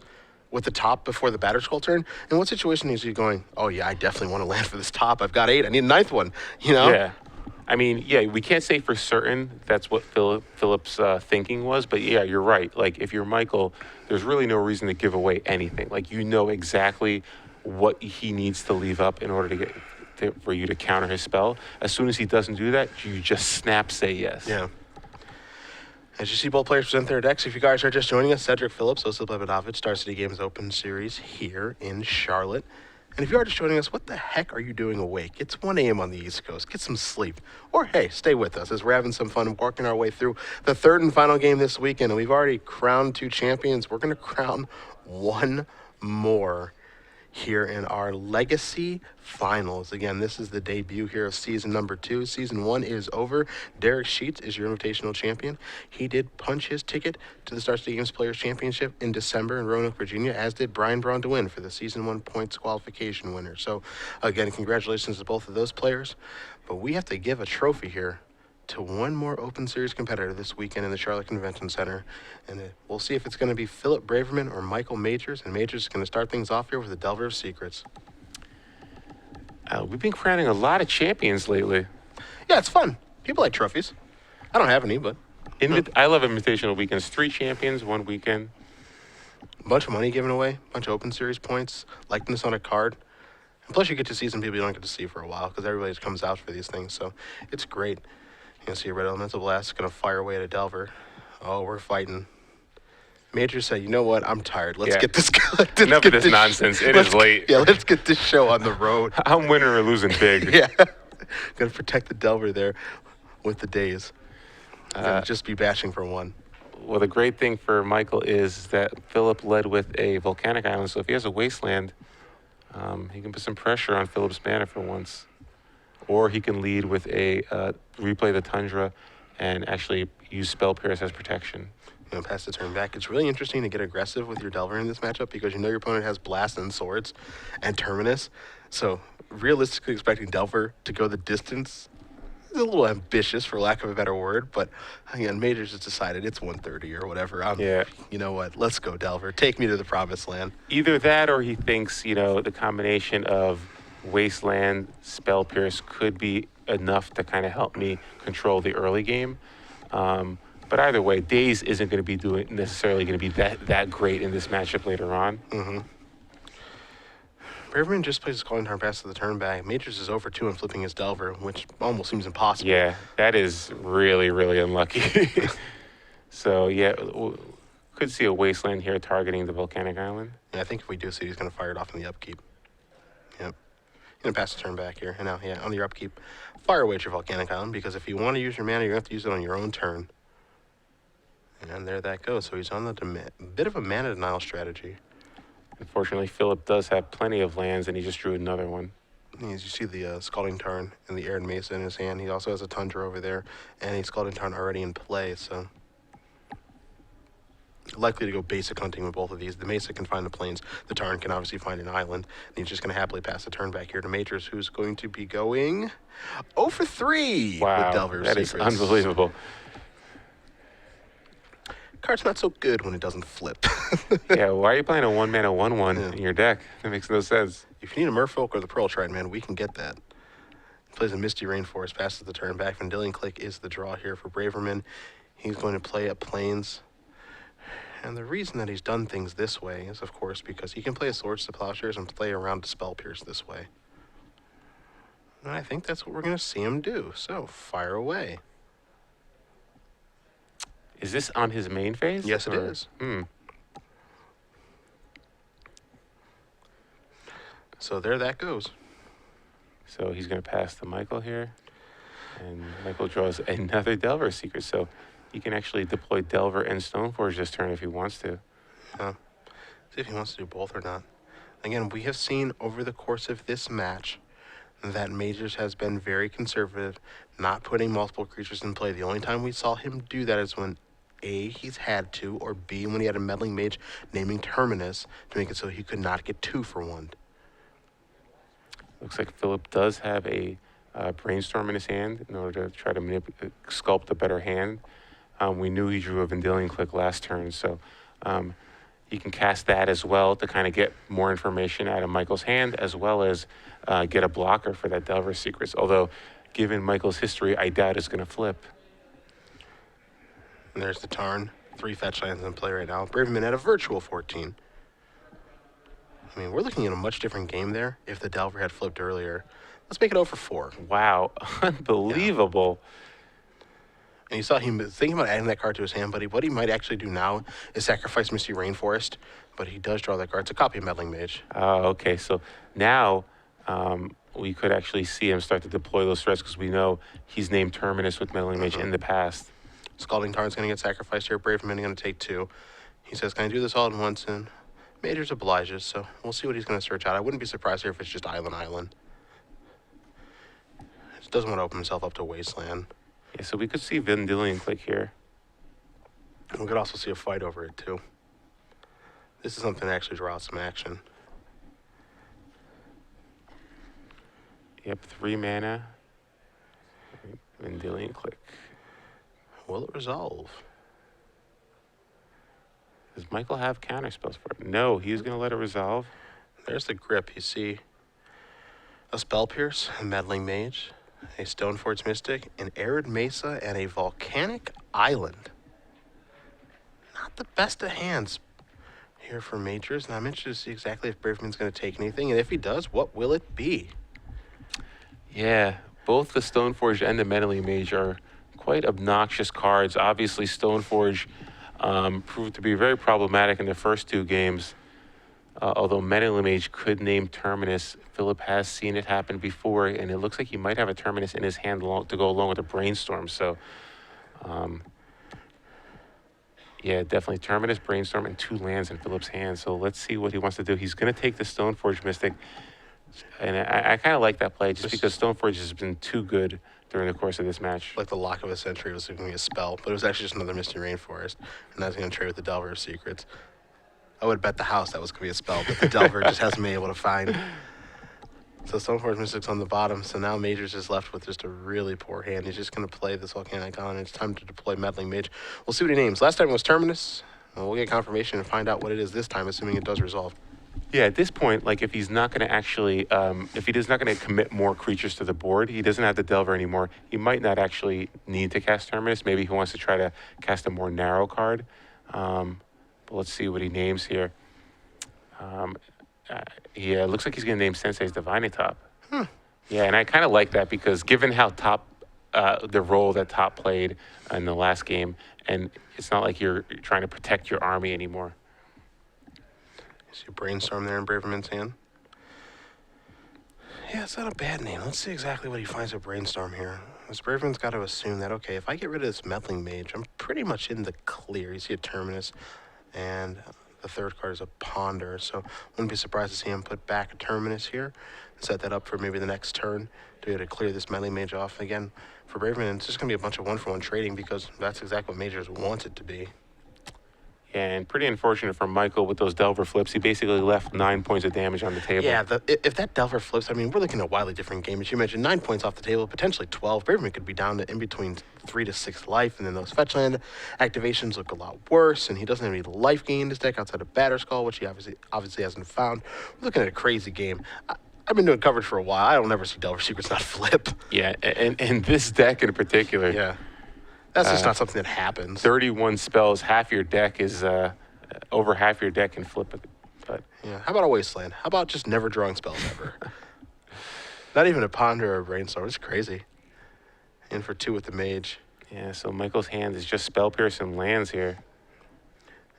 with the top before the batter skull turn, in what situation is he going, oh, yeah, I definitely want to land for this top. I've got 8. I need a 9th one, you know? Yeah. I mean, yeah, we can't say for certain that's what Phillip's thinking was, but yeah, you're right. Like, if you're Michael, there's really no reason to give away anything. Like, you know exactly what he needs to leave up in order to get for you to counter his spell. As soon as he doesn't do that, you just snap say yes. Yeah. As you see both players present their decks, if you guys are just joining us, Cedric Phillips, Osa Blevadovich, Star City Games Open Series here in Charlotte. And if you are just joining us, what the heck are you doing awake? It's 1 a.m. on the East Coast. Get some sleep. Or, hey, stay with us as we're having some fun working our way through the 3rd and final game this weekend. And we've already crowned 2 champions. We're going to crown 1 more here in our Legacy Finals. Again, this is the debut here of season number 2. Season 1 is over. Derek Sheets is your invitational champion. He did punch his ticket to the Star City Games Players Championship in December in Roanoke, Virginia, as did Brian Braun for the season 1 points qualification winner. So, again, congratulations to both of those players. But we have to give a trophy here to 1 more Open Series competitor this weekend in the Charlotte Convention Center. And we'll see if it's going to be Phillip Braverman or Michael Majors. And Majors is going to start things off here with the Delver of Secrets. We've been crowning a lot of champions lately. Yeah, it's fun. People like trophies. I don't have any, but I love invitational weekends. 3 champions, 1 weekend. a bunch of money given away, a bunch of Open Series points, likeness on a card. And plus, you get to see some people you don't get to see for a while because everybody just comes out for these things. So it's great. You can see a Red Elemental Blast going to fire away at a Delver. Oh, we're fighting. Major said, you know what? I'm tired. Let's get this. Enough of this nonsense. It is late. Yeah, let's get this show on the road. I'm winning or losing big. Yeah. Going to protect the Delver there with the days. Just be bashing for 1. Well, the great thing for Michael is that Phillip led with a volcanic island, so if he has a wasteland, he can put some pressure on Phillip's mana for once. Or he can lead with a replay the Tundra and actually use Spell Pierce as protection. You know, pass the turn back. It's really interesting to get aggressive with your Delver in this matchup because you know your opponent has Blast and Swords and Terminus. So realistically expecting Delver to go the distance is a little ambitious, for lack of a better word. But again, Majors has decided it's 130 or whatever. You know what? Let's go, Delver. Take me to the promised land. Either that or he thinks, the combination of Wasteland, Spell Pierce could be enough to kind of help me control the early game. But either way, Daze isn't going to be necessarily going to be that great in this matchup later on. Mm-hmm. Braverman just plays his calling turn pass to the turn back. Majors is over 2 and flipping his Delver, which almost seems impossible. Yeah, that is really, really unlucky. So, yeah, could see a Wasteland here targeting the Volcanic Island. Yeah, I think if we do see, he's going to fire it off in the upkeep. Yep. Going to pass the turn back here. And now, on your upkeep, fire away at your Volcanic Island, because if you want to use your mana, you're going to have to use it on your own turn. And there that goes. So he's on the bit of a mana denial strategy. Unfortunately, Phillip does have plenty of lands, and he just drew another one. As you see the Scalding Tarn and the Arid Mesa in his hand. He also has a Tundra over there, and a Scalding Tarn already in play, so likely to go basic hunting with both of these. The Mesa can find the plains. The Tarn can obviously find an island, and he's just going to happily pass the turn back here to Majors, who's going to be going 0 for 3 wow, with Delver's that is Secrets. unbelievable. Card's not so good when it doesn't flip. Yeah, why are you playing a 1-mana 1/1 in your deck? That makes no sense. If you need a Merfolk or the Pearl Trident, man, we can get that. He plays a Misty Rainforest, passes the turn back. Vendilion Click is the draw here for Braverman. He's going to play at Plains. And the reason that he's done things this way is, of course, because he can play a Swords to Plowshares and play around to Spell Pierce this way. And I think that's what we're going to see him do. So, fire away. Is this on his main phase? Yes, it is. So there that goes. So he's going to pass to Michael here. And Michael draws another Delver Secret. So he can actually deploy Delver and Stoneforge this turn if he wants to. See if he wants to do both or not. Again, we have seen over the course of this match that Majors has been very conservative, not putting multiple creatures in play. The only time we saw him do that is when A, he's had to, or B, when he had a meddling mage naming Terminus to make it so he could not get 2 for 1. Looks like Phillip does have a brainstorm in his hand in order to try to sculpt a better hand. We knew he drew a Vendilion Click last turn, so he can cast that as well to kind of get more information out of Michael's hand, as well as get a blocker for that Delver Secrets. Although, given Michael's history, I doubt it's going to flip. And there's the Tarn. 3 fetch lands in play right now. Braverman at a virtual 14. I mean, we're looking at a much different game there if the Delver had flipped earlier. Let's make it 0 for 4. Wow, unbelievable. Yeah. And you saw him thinking about adding that card to his hand, but what he might actually do now is sacrifice Misty Rainforest, but he does draw that card. It's a copy of Meddling Mage. Oh, okay. So now we could actually see him start to deploy those threats because we know he's named Terminus with Meddling Mage in the past. Scalding Tarn's going to get sacrificed here. Braverman going to take 2. He says, can I do this all at once? And Majors obliges, so we'll see what he's going to search out. I wouldn't be surprised here if it's just Island. He doesn't want to open himself up to Wasteland. Yeah, so we could see Vendilion Click here. We could also see a fight over it, too. This is something to actually draw out some action. Yep, 3 mana. Vendilion Click. Will it resolve? Does Michael have counter spells for it? No, he's going to let it resolve. There's the grip. You see a Spell Pierce, a Meddling Mage, a Stoneforge Mystic, an Arid Mesa, and a Volcanic Island. Not the best of hands here for Majors, and I'm interested to see exactly if Braverman's going to take anything, and if he does, what will it be? Yeah, both the Stoneforge and the Meddling Mage are quite obnoxious cards. Obviously, Stoneforge proved to be very problematic in the first 2 games. Although Meddling Mage could name Terminus, Phillip has seen it happen before, and it looks like he might have a Terminus in his hand to go along with a Brainstorm. So, yeah, definitely Terminus, Brainstorm, and 2 lands in Phillip's hand. So let's see what he wants to do. He's going to take the Stoneforge Mystic, and I kind of like that play just because Stoneforge has been too good during the course of this match. Like the Lock of a Century was going to be a spell, but it was actually just another Misty Rainforest, and that's going to trade with the Delver of Secrets. I would bet the house that was going to be a spell, but the Delver just hasn't been able to find. So Stoneforge Mystic's on the bottom, so now Majors is left with just a really poor hand. He's just going to play this Volcanic Island, and it's time to deploy Meddling Mage. We'll see what he names. Last time it was Terminus. We'll get confirmation and find out what it is this time, assuming it does resolve. Yeah, at this point, like if he's not going to actually, if he is not going to commit more creatures to the board, he doesn't have the Delver anymore. He might not actually need to cast Terminus. Maybe he wants to try to cast a more narrow card. But let's see what he names here. Yeah, it looks like he's going to name Sensei's Divine Top. Yeah, and I kind of like that because given how Top, the role that Top played in the last game, and it's not like you're trying to protect your army anymore. You see a Brainstorm there in Braverman's hand. Yeah, it's not a bad name. Let's see exactly what he finds with Brainstorm here. Because Braverman's got to assume that, okay, if I get rid of this Meddling Mage, I'm pretty much in the clear. You see a Terminus, and the third card is a Ponder. So wouldn't be surprised to see him put back a Terminus here and set that up for maybe the next turn to be able to clear this Meddling Mage off. Again, for Braverman, it's just going to be a bunch of 1-for-1 trading because that's exactly what Majors wants it to be. And pretty unfortunate for Michael with those Delver flips. He basically left 9 points of damage on the table. Yeah, if that Delver flips, I mean, we're looking at a wildly different game. As you mentioned, 9 points off the table, potentially 12. Braverman could be down to in between 3 to 6 life, and then those fetch land activations look a lot worse, and he doesn't have any life gain in his deck outside of Batterskull, which he obviously hasn't found. We're looking at a crazy game. I've been doing coverage for a while. I don't ever see Delver Secrets not flip. Yeah, and this deck in particular. Yeah. That's just not something that happens. 31 spells, half your deck is, over half your deck can flip it. But yeah, how about a Wasteland? How about just never drawing spells ever? Not even a Ponder or a Brainstorm. It's crazy. In for 2 with the Mage. yeah, so Michael's hand is just Spell Pierce and lands here.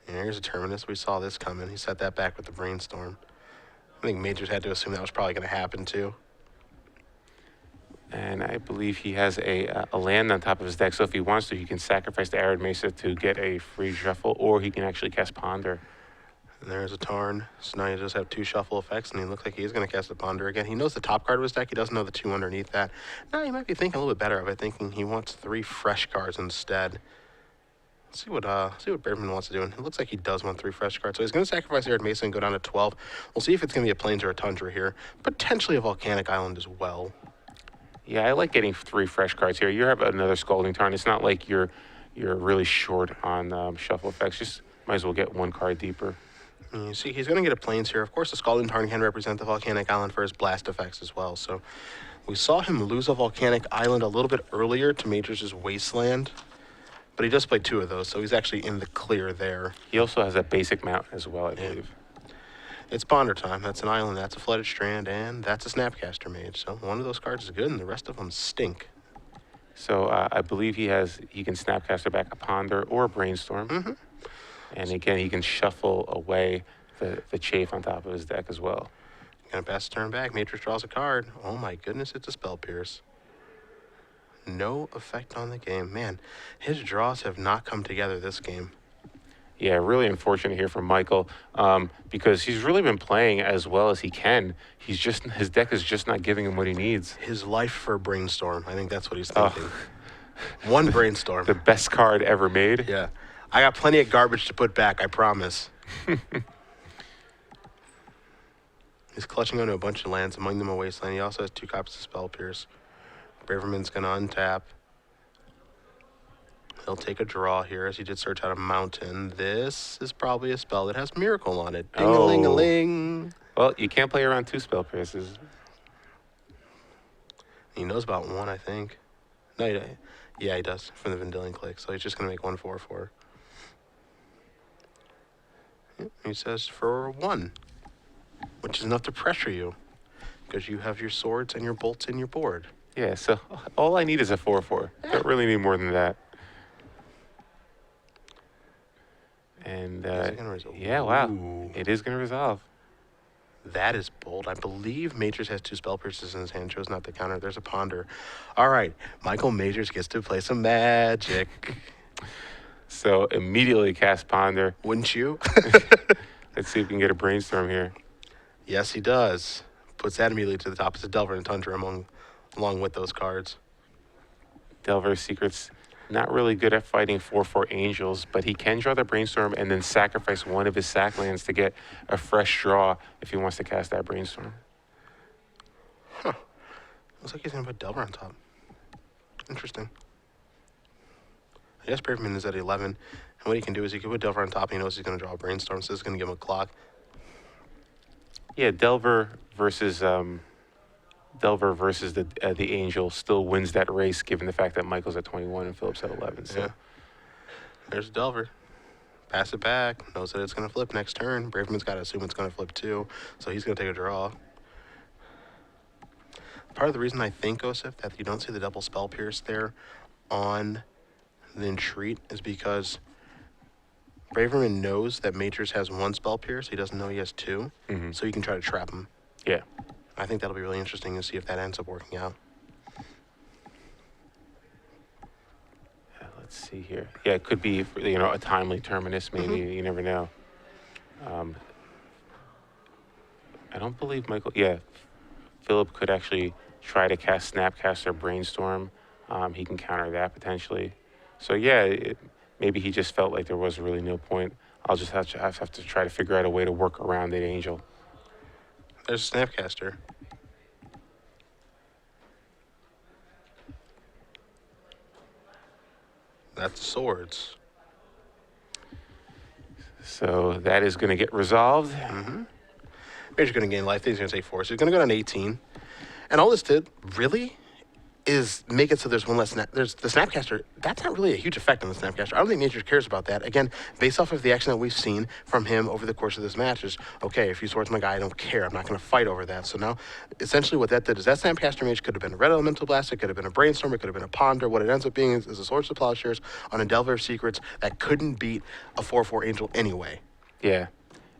And here's a Terminus. We saw this coming. He set that back with the Brainstorm. I think Majors had to assume that was probably going to happen too. And I believe he has a land on top of his deck, so if he wants to, he can sacrifice the Arid Mesa to get a free shuffle, or he can actually cast Ponder. And there's a Tarn. So now you just have 2 shuffle effects, and he looks like he's going to cast a Ponder again. He knows the top card of his deck. He doesn't know the 2 underneath that. Now he might be thinking a little bit better of it, thinking he wants 3 fresh cards instead. Let's see what Braverman wants to do. And it looks like he does want 3 fresh cards. So he's going to sacrifice Arid Mason and go down to 12. We'll see if it's going to be a Plains or a Tundra here. Potentially a Volcanic Island as well. Yeah, I like getting 3 fresh cards here. You have another Scalding Tarn. It's not like you're really short on shuffle effects. Just might as well get 1 card deeper. And you see, he's going to get a Plains here. Of course, the Scalding Tarn can represent the Volcanic Island for his blast effects as well. So we saw him lose a Volcanic Island a little bit earlier to Majors' Wasteland. But he does play 2 of those, so he's actually in the clear there. He also has a basic mountain as well, I believe. It's Ponder time. That's an island, that's a Flooded Strand, and that's a Snapcaster Mage. So one of those cards is good, and the rest of them stink. So I believe he can Snapcaster back a Ponder or a Brainstorm. Mm-hmm. And again, he can shuffle away the chafe on top of his deck as well. Gonna pass the turn back. Matrix draws a card. Oh my goodness, it's a Spell Pierce. No effect on the game. Man, his draws have not come together this game. Yeah, really unfortunate here for Michael because he's really been playing as well as he can. His deck is just not giving him what he needs. His life for Brainstorm. I think that's what he's thinking. 1 Brainstorm. The best card ever made. Yeah. I got plenty of garbage to put back, I promise. He's clutching onto a bunch of lands, among them a Wasteland. He also has 2 copies of Spell Pierce. Braverman's going to untap. He'll take a draw here as he did search out a mountain. This is probably a spell that has Miracle on it. Ding-a-ling-a-ling. Well, you can't play around 2 Spell Pierces. He knows about 1, I think. No, yeah, he does, from the Vendilion Click. So he's just going to make 1 4/4. He says for 1, which is enough to pressure you, because you have your swords and your bolts in your board. Yeah, so all I need is a 4/4. Don't really need more than that. And yeah, wow, Ooh. it is going to resolve. That is bold. I believe Majors has 2 Spell Pierces in his hand, chose not to counter. There's a Ponder. All right, Michael Majors gets to play some Magic. So immediately cast Ponder. Wouldn't you? Let's see if we can get a Brainstorm here. Yes, he does. Puts that immediately to the top. It's a Delver and Tundra along with those cards. Delver's Secret's not really good at fighting 4/4 Angels, but he can draw the Brainstorm and then sacrifice 1 of his sack lands to get a fresh draw if he wants to cast that Brainstorm. Huh. Looks like he's going to put Delver on top. Interesting. I guess Braverman is at 11. And what he can do is he can put Delver on top. And he knows he's going to draw a Brainstorm, so this is going to give him a clock. Yeah, Delver versus the Angel still wins that race, given the fact that Michael's at 21 and Phillip's at 11. So. Yeah. There's Delver. Pass it back. Knows that it's going to flip next turn. Braverman's got to assume it's going to flip too, so he's going to take a draw. Part of the reason I think, Osif, that you don't see the double Spell Pierce there on the Entreat is because Braverman knows that Majors has 1 Spell Pierce. He doesn't know he has 2, so you can try to trap him. Yeah. I think that'll be really interesting to see if that ends up working out. Let's see here. Yeah, it could be, a timely terminus, maybe. You never know. I don't believe Michael... Yeah, Phillip could actually try to cast Snapcaster Brainstorm. He can counter that, potentially. So, yeah, maybe he just felt like there was really no point. I'll just have to try to figure out a way to work around that Angel. There's a Snapcaster. That's swords. So that is going to get resolved. Major's going to gain life. He's going to take 4. So he's going to go down to 18. And all this did, really, is make it so there's 1 less snap. There's the Snapcaster. That's not really a huge effect on the Snapcaster. I don't think Major cares about that. Again, based off of the action that we've seen from him over the course of this match is, okay, if he swords my guy, I don't care. I'm not going to fight over that. So now, essentially what that did is that Snapcaster Mage could have been a Red Elemental Blast, it could have been a Brainstorm, it could have been a Ponder. What it ends up being is a Swords to Plowshares on a Delver of Secrets that couldn't beat a 4/4 Angel anyway. Yeah.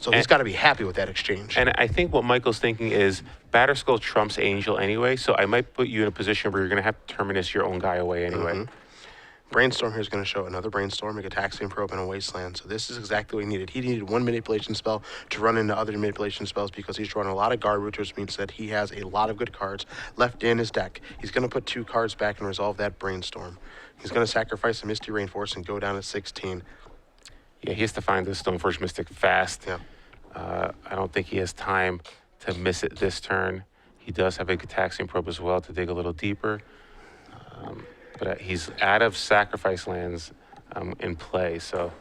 So he's got to be happy with that exchange. And I think what Michael's thinking is Batterskull trumps Angel anyway, so I might put you in a position where you're going to have to terminus your own guy away anyway. Brainstorm here is going to show another Brainstorm, a Gataxian Probe, and a Wasteland. So this is exactly what he needed. He needed one manipulation spell to run into other manipulation spells because he's drawing a lot of guard routes, which means that he has a lot of good cards left in his deck. He's going to put 2 cards back and resolve that Brainstorm. He's going to sacrifice a Misty Rainforest and go down to 16. Yeah, he has to find the Stoneforge Mystic fast. Yeah. I don't think he has time to miss it this turn. He does have a Gataxian Probe as well to dig a little deeper. But he's out of sacrifice lands in play, so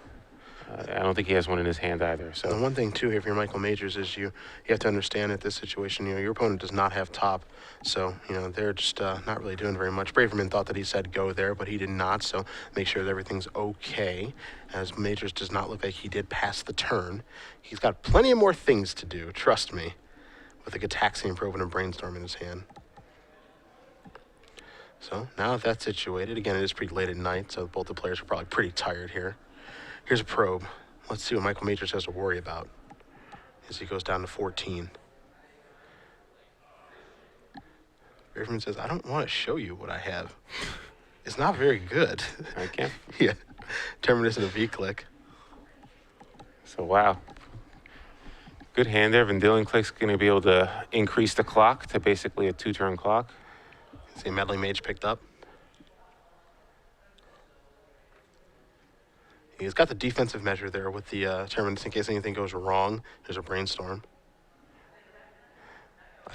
I don't think he has one in his hand either. And So one thing too, if you're Michael Majors, is you have to understand that this situation, your opponent does not have top, so they're just not really doing very much. Braverman thought that he said go there, but he did not. So make sure that everything's okay. As Majors does not look like he did pass the turn. He's got plenty of more things to do. Trust me, with a Gataxian Probe and a Brainstorm in his hand. So now that that's situated, again, it is pretty late at night, so both the players are probably pretty tired here. Here's a probe. Let's see what Michael Majors has to worry about as he goes down to 14. Braverman says, I don't want to show you what I have. It's not very good. I can't. Yeah. Terminus and a V-click. So wow. Good hand there. Vendilion Click's going to be able to increase the clock to basically a 2-turn clock. See, Meddling Mage picked up. He's got the defensive measure there with the Terminus in case anything goes wrong. There's a Brainstorm.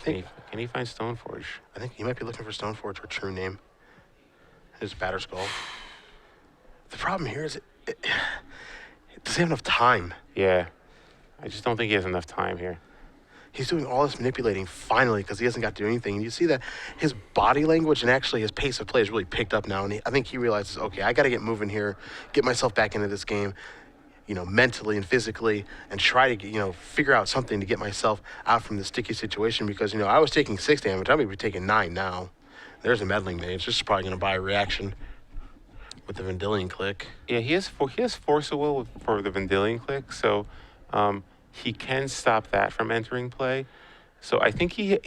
Can he find Stoneforge? I think he might be looking for Stoneforge or True Name. His Batterskull. The problem here is it doesn't have enough time. Yeah. I just don't think he has enough time here. He's doing all this manipulating finally because he hasn't got to do anything. And you see that his body language and actually his pace of play has really picked up now. And I think he realizes, okay, I got to get moving here, get myself back into this game, mentally and physically, and try to, figure out something to get myself out from this sticky situation because, I was taking 6 damage. I'm going to be taking 9 now. There's a Meddling Mage. This is probably going to buy a reaction with the Vendilion Click. Yeah, he has Force of Will for the Vendilion Click, so he can stop that from entering play. So I think he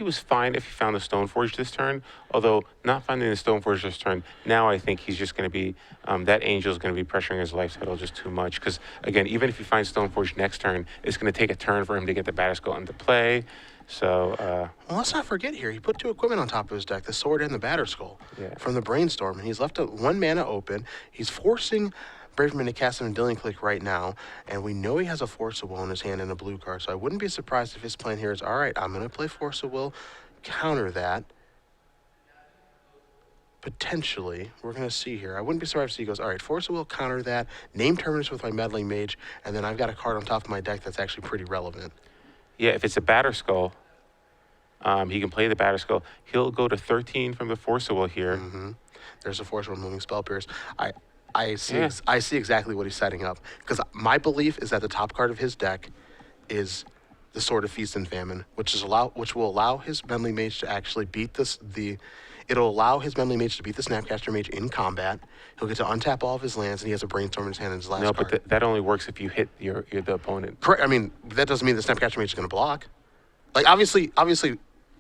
was fine if he found the Stoneforge this turn. Although not finding the Stoneforge this turn, now I think he's just going to be that Angel is going to be pressuring his life total just too much. Because again, even if he finds Stoneforge next turn, it's going to take a turn for him to get the Batterskull into play. So well, let's not forget here, he put 2 equipment on top of his deck, the Sword and the Batterskull from the Brainstorm, and he's left 1 mana open. He's forcing Braverman to cast a Vendilion Click right now, and we know he has a Force of Will in his hand and a blue card, so I wouldn't be surprised if his plan here is, all right, I'm going to play Force of Will, counter that. Potentially, we're going to see here. I wouldn't be surprised if he goes, all right, Force of Will, counter that, name Terminus with my Meddling Mage, and then I've got a card on top of my deck that's actually pretty relevant. yeah, if it's a Batterskull, he can play the Batterskull. He'll go to 13 from the Force of Will here. Mm-hmm. There's a Force of Will moving Spell Pierce. I see exactly what he's setting up because my belief is that the top card of his deck is the Sword of Feast and Famine, which will allow his Meddling Mage to actually beat it'll allow his Meddling Mage to beat the Snapcaster Mage in combat. He'll get to untap all of his lands, and he has a Brainstorm in his hand in his last card. No, but that only works if you hit the opponent. Correct. I mean, that doesn't mean the Snapcaster Mage is going to block. Like obviously,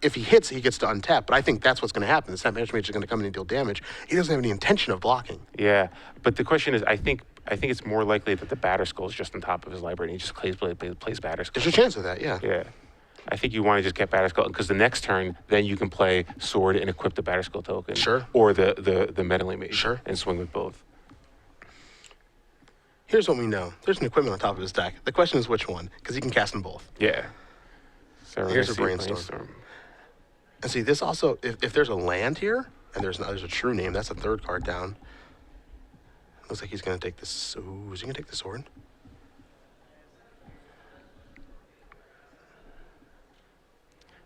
if he hits, he gets to untap. But I think that's what's going to happen. The Snapcaster Mage is going to come in and deal damage. He doesn't have any intention of blocking. Yeah, but the question is, I think it's more likely that the Batterskull is just on top of his library and he just plays Batterskull. There's a chance of that, yeah. Yeah. I think you want to just get Batterskull because the next turn, then you can play Sword and equip the Batterskull token. Sure. Or the Meddling Mage. Sure. And swing with both. Here's what we know. There's an equipment on top of his deck. The question is which one, because he can cast them both. Yeah. So here's a Brainstorm. And see, this also, if there's a land here, and there's a True Name, that's a 3rd card down. Looks like he's going to take this. Ooh, is he going to take the Sword?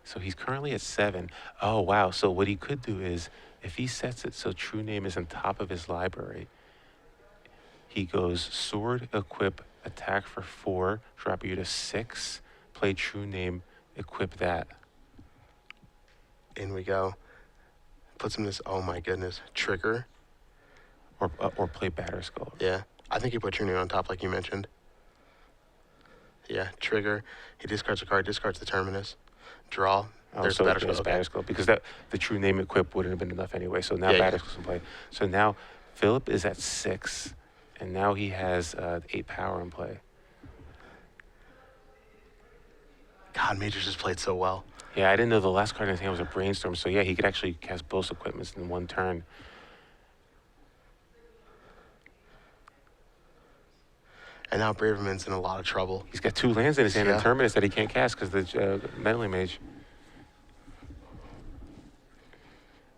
So he's currently at 7. Oh, wow. So what he could do is, if he sets it so True Name is on top of his library, he goes Sword, equip, attack for 4, drop you to 6, play True Name, equip that. In we go. Puts him in this, oh my goodness, trigger. Or play Batterskull. Yeah, I think you put True Name on top like you mentioned. Yeah, trigger. He discards a card, discards the Terminus. Draw. There's so Batterskull. Batterskull, because the True Name equip wouldn't have been enough anyway. So now Yeah, Batterskull's in play. So now Phillip is at 6, and now he has 8 power in play. God, Majors has played so well. Yeah, I didn't know the last card in his hand was a Brainstorm, so yeah, he could actually cast both equipments in one turn. And now Braverman's in a lot of trouble. He's got 2 lands in his hand Yeah. and Terminus that he can't cast because the Meddling Mage.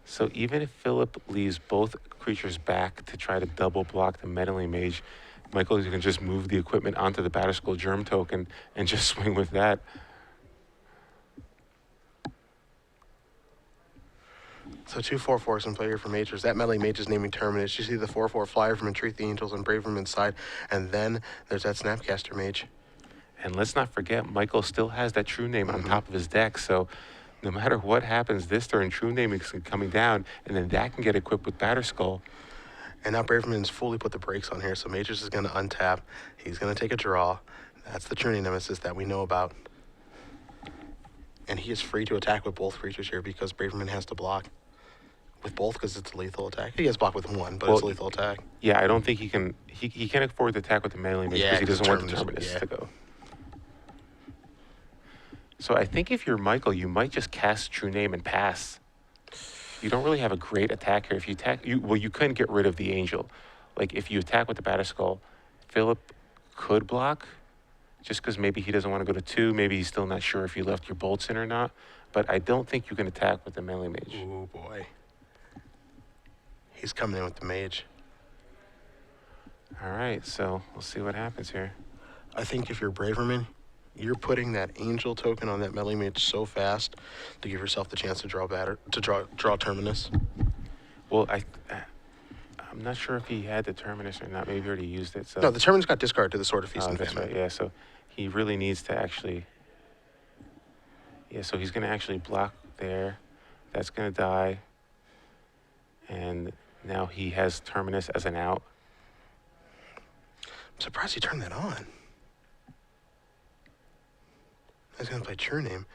So even if Phillip leaves both creatures back to try to double block the Meddling Mage, Michael is going to just move the equipment onto the Batterskull Germ token and just swing with that. So 2 4/4s in play here for Majors. That Meddling Mage is naming Terminus. You see the 4/4 flyer from Entreat the Angels on Braverman's side, and then there's that Snapcaster Mage. And let's not forget, Michael still has that True Name on top of his deck, so no matter what happens this turn, True Name is coming down, and then that can get equipped with Batterskull. And now Braverman's fully put the brakes on here, so Majors is going to untap. He's going to take a draw. That's the Trinity Nemesis that we know about. And he is free to attack with both creatures here because Braverman has to block with both because it's a lethal attack. He has block with one, but it's a lethal attack. Yeah, I don't think he can. He can't afford to attack with the Meddling Mage because he doesn't want the Terminus to go. So I think if you're Michael, you might just cast True Name and pass. You don't really have a great attack here. If you attack, you couldn't get rid of the Angel. Like if you attack with the Batterskull, Phillip could block, just because maybe he doesn't want to go to 2. Maybe he's still not sure if you left your bolts in or not. But I don't think you can attack with the Meddling Mage. Oh boy. He's coming in with the Mage. All right, so we'll see what happens here. I think if you're Braverman, you're putting that Angel token on that Meddling Mage so fast to give yourself the chance to draw Terminus. Well, I'm not sure if he had the Terminus or not. Maybe he already used it. So. No, the Terminus got discarded to the Sword of Feast and that's Famine. right. Yeah, so he really needs to actually. Yeah, so he's going to actually block there. That's going to die. And now he has Terminus as an out. I'm surprised he turned that on. He's going to play True Name.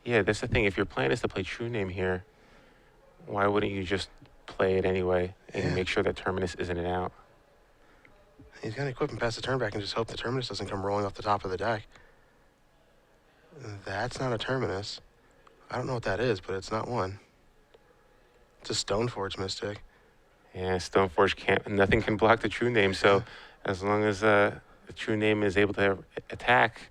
Yeah, that's the thing. If your plan is to play True Name here, why wouldn't you just play it anyway and make sure that Terminus isn't an out? He's going to equip and pass the turn back and just hope the Terminus doesn't come rolling off the top of the deck. That's not a Terminus. I don't know what that is, but it's not one. It's a Stoneforge Mystic. Yeah, Stoneforge can't. Nothing can block the True Name. So as long as the True Name is able to attack,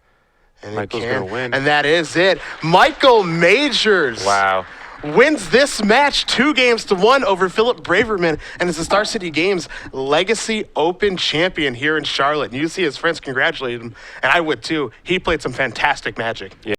And Michael's going to win. And that is it. Michael Majors. Wow. Wins this match 2-1 over Phillip Braverman and is the Star City Games Legacy Open champion here in Charlotte. And you see his friends congratulate him, and I would too. He played some fantastic Magic. Yeah.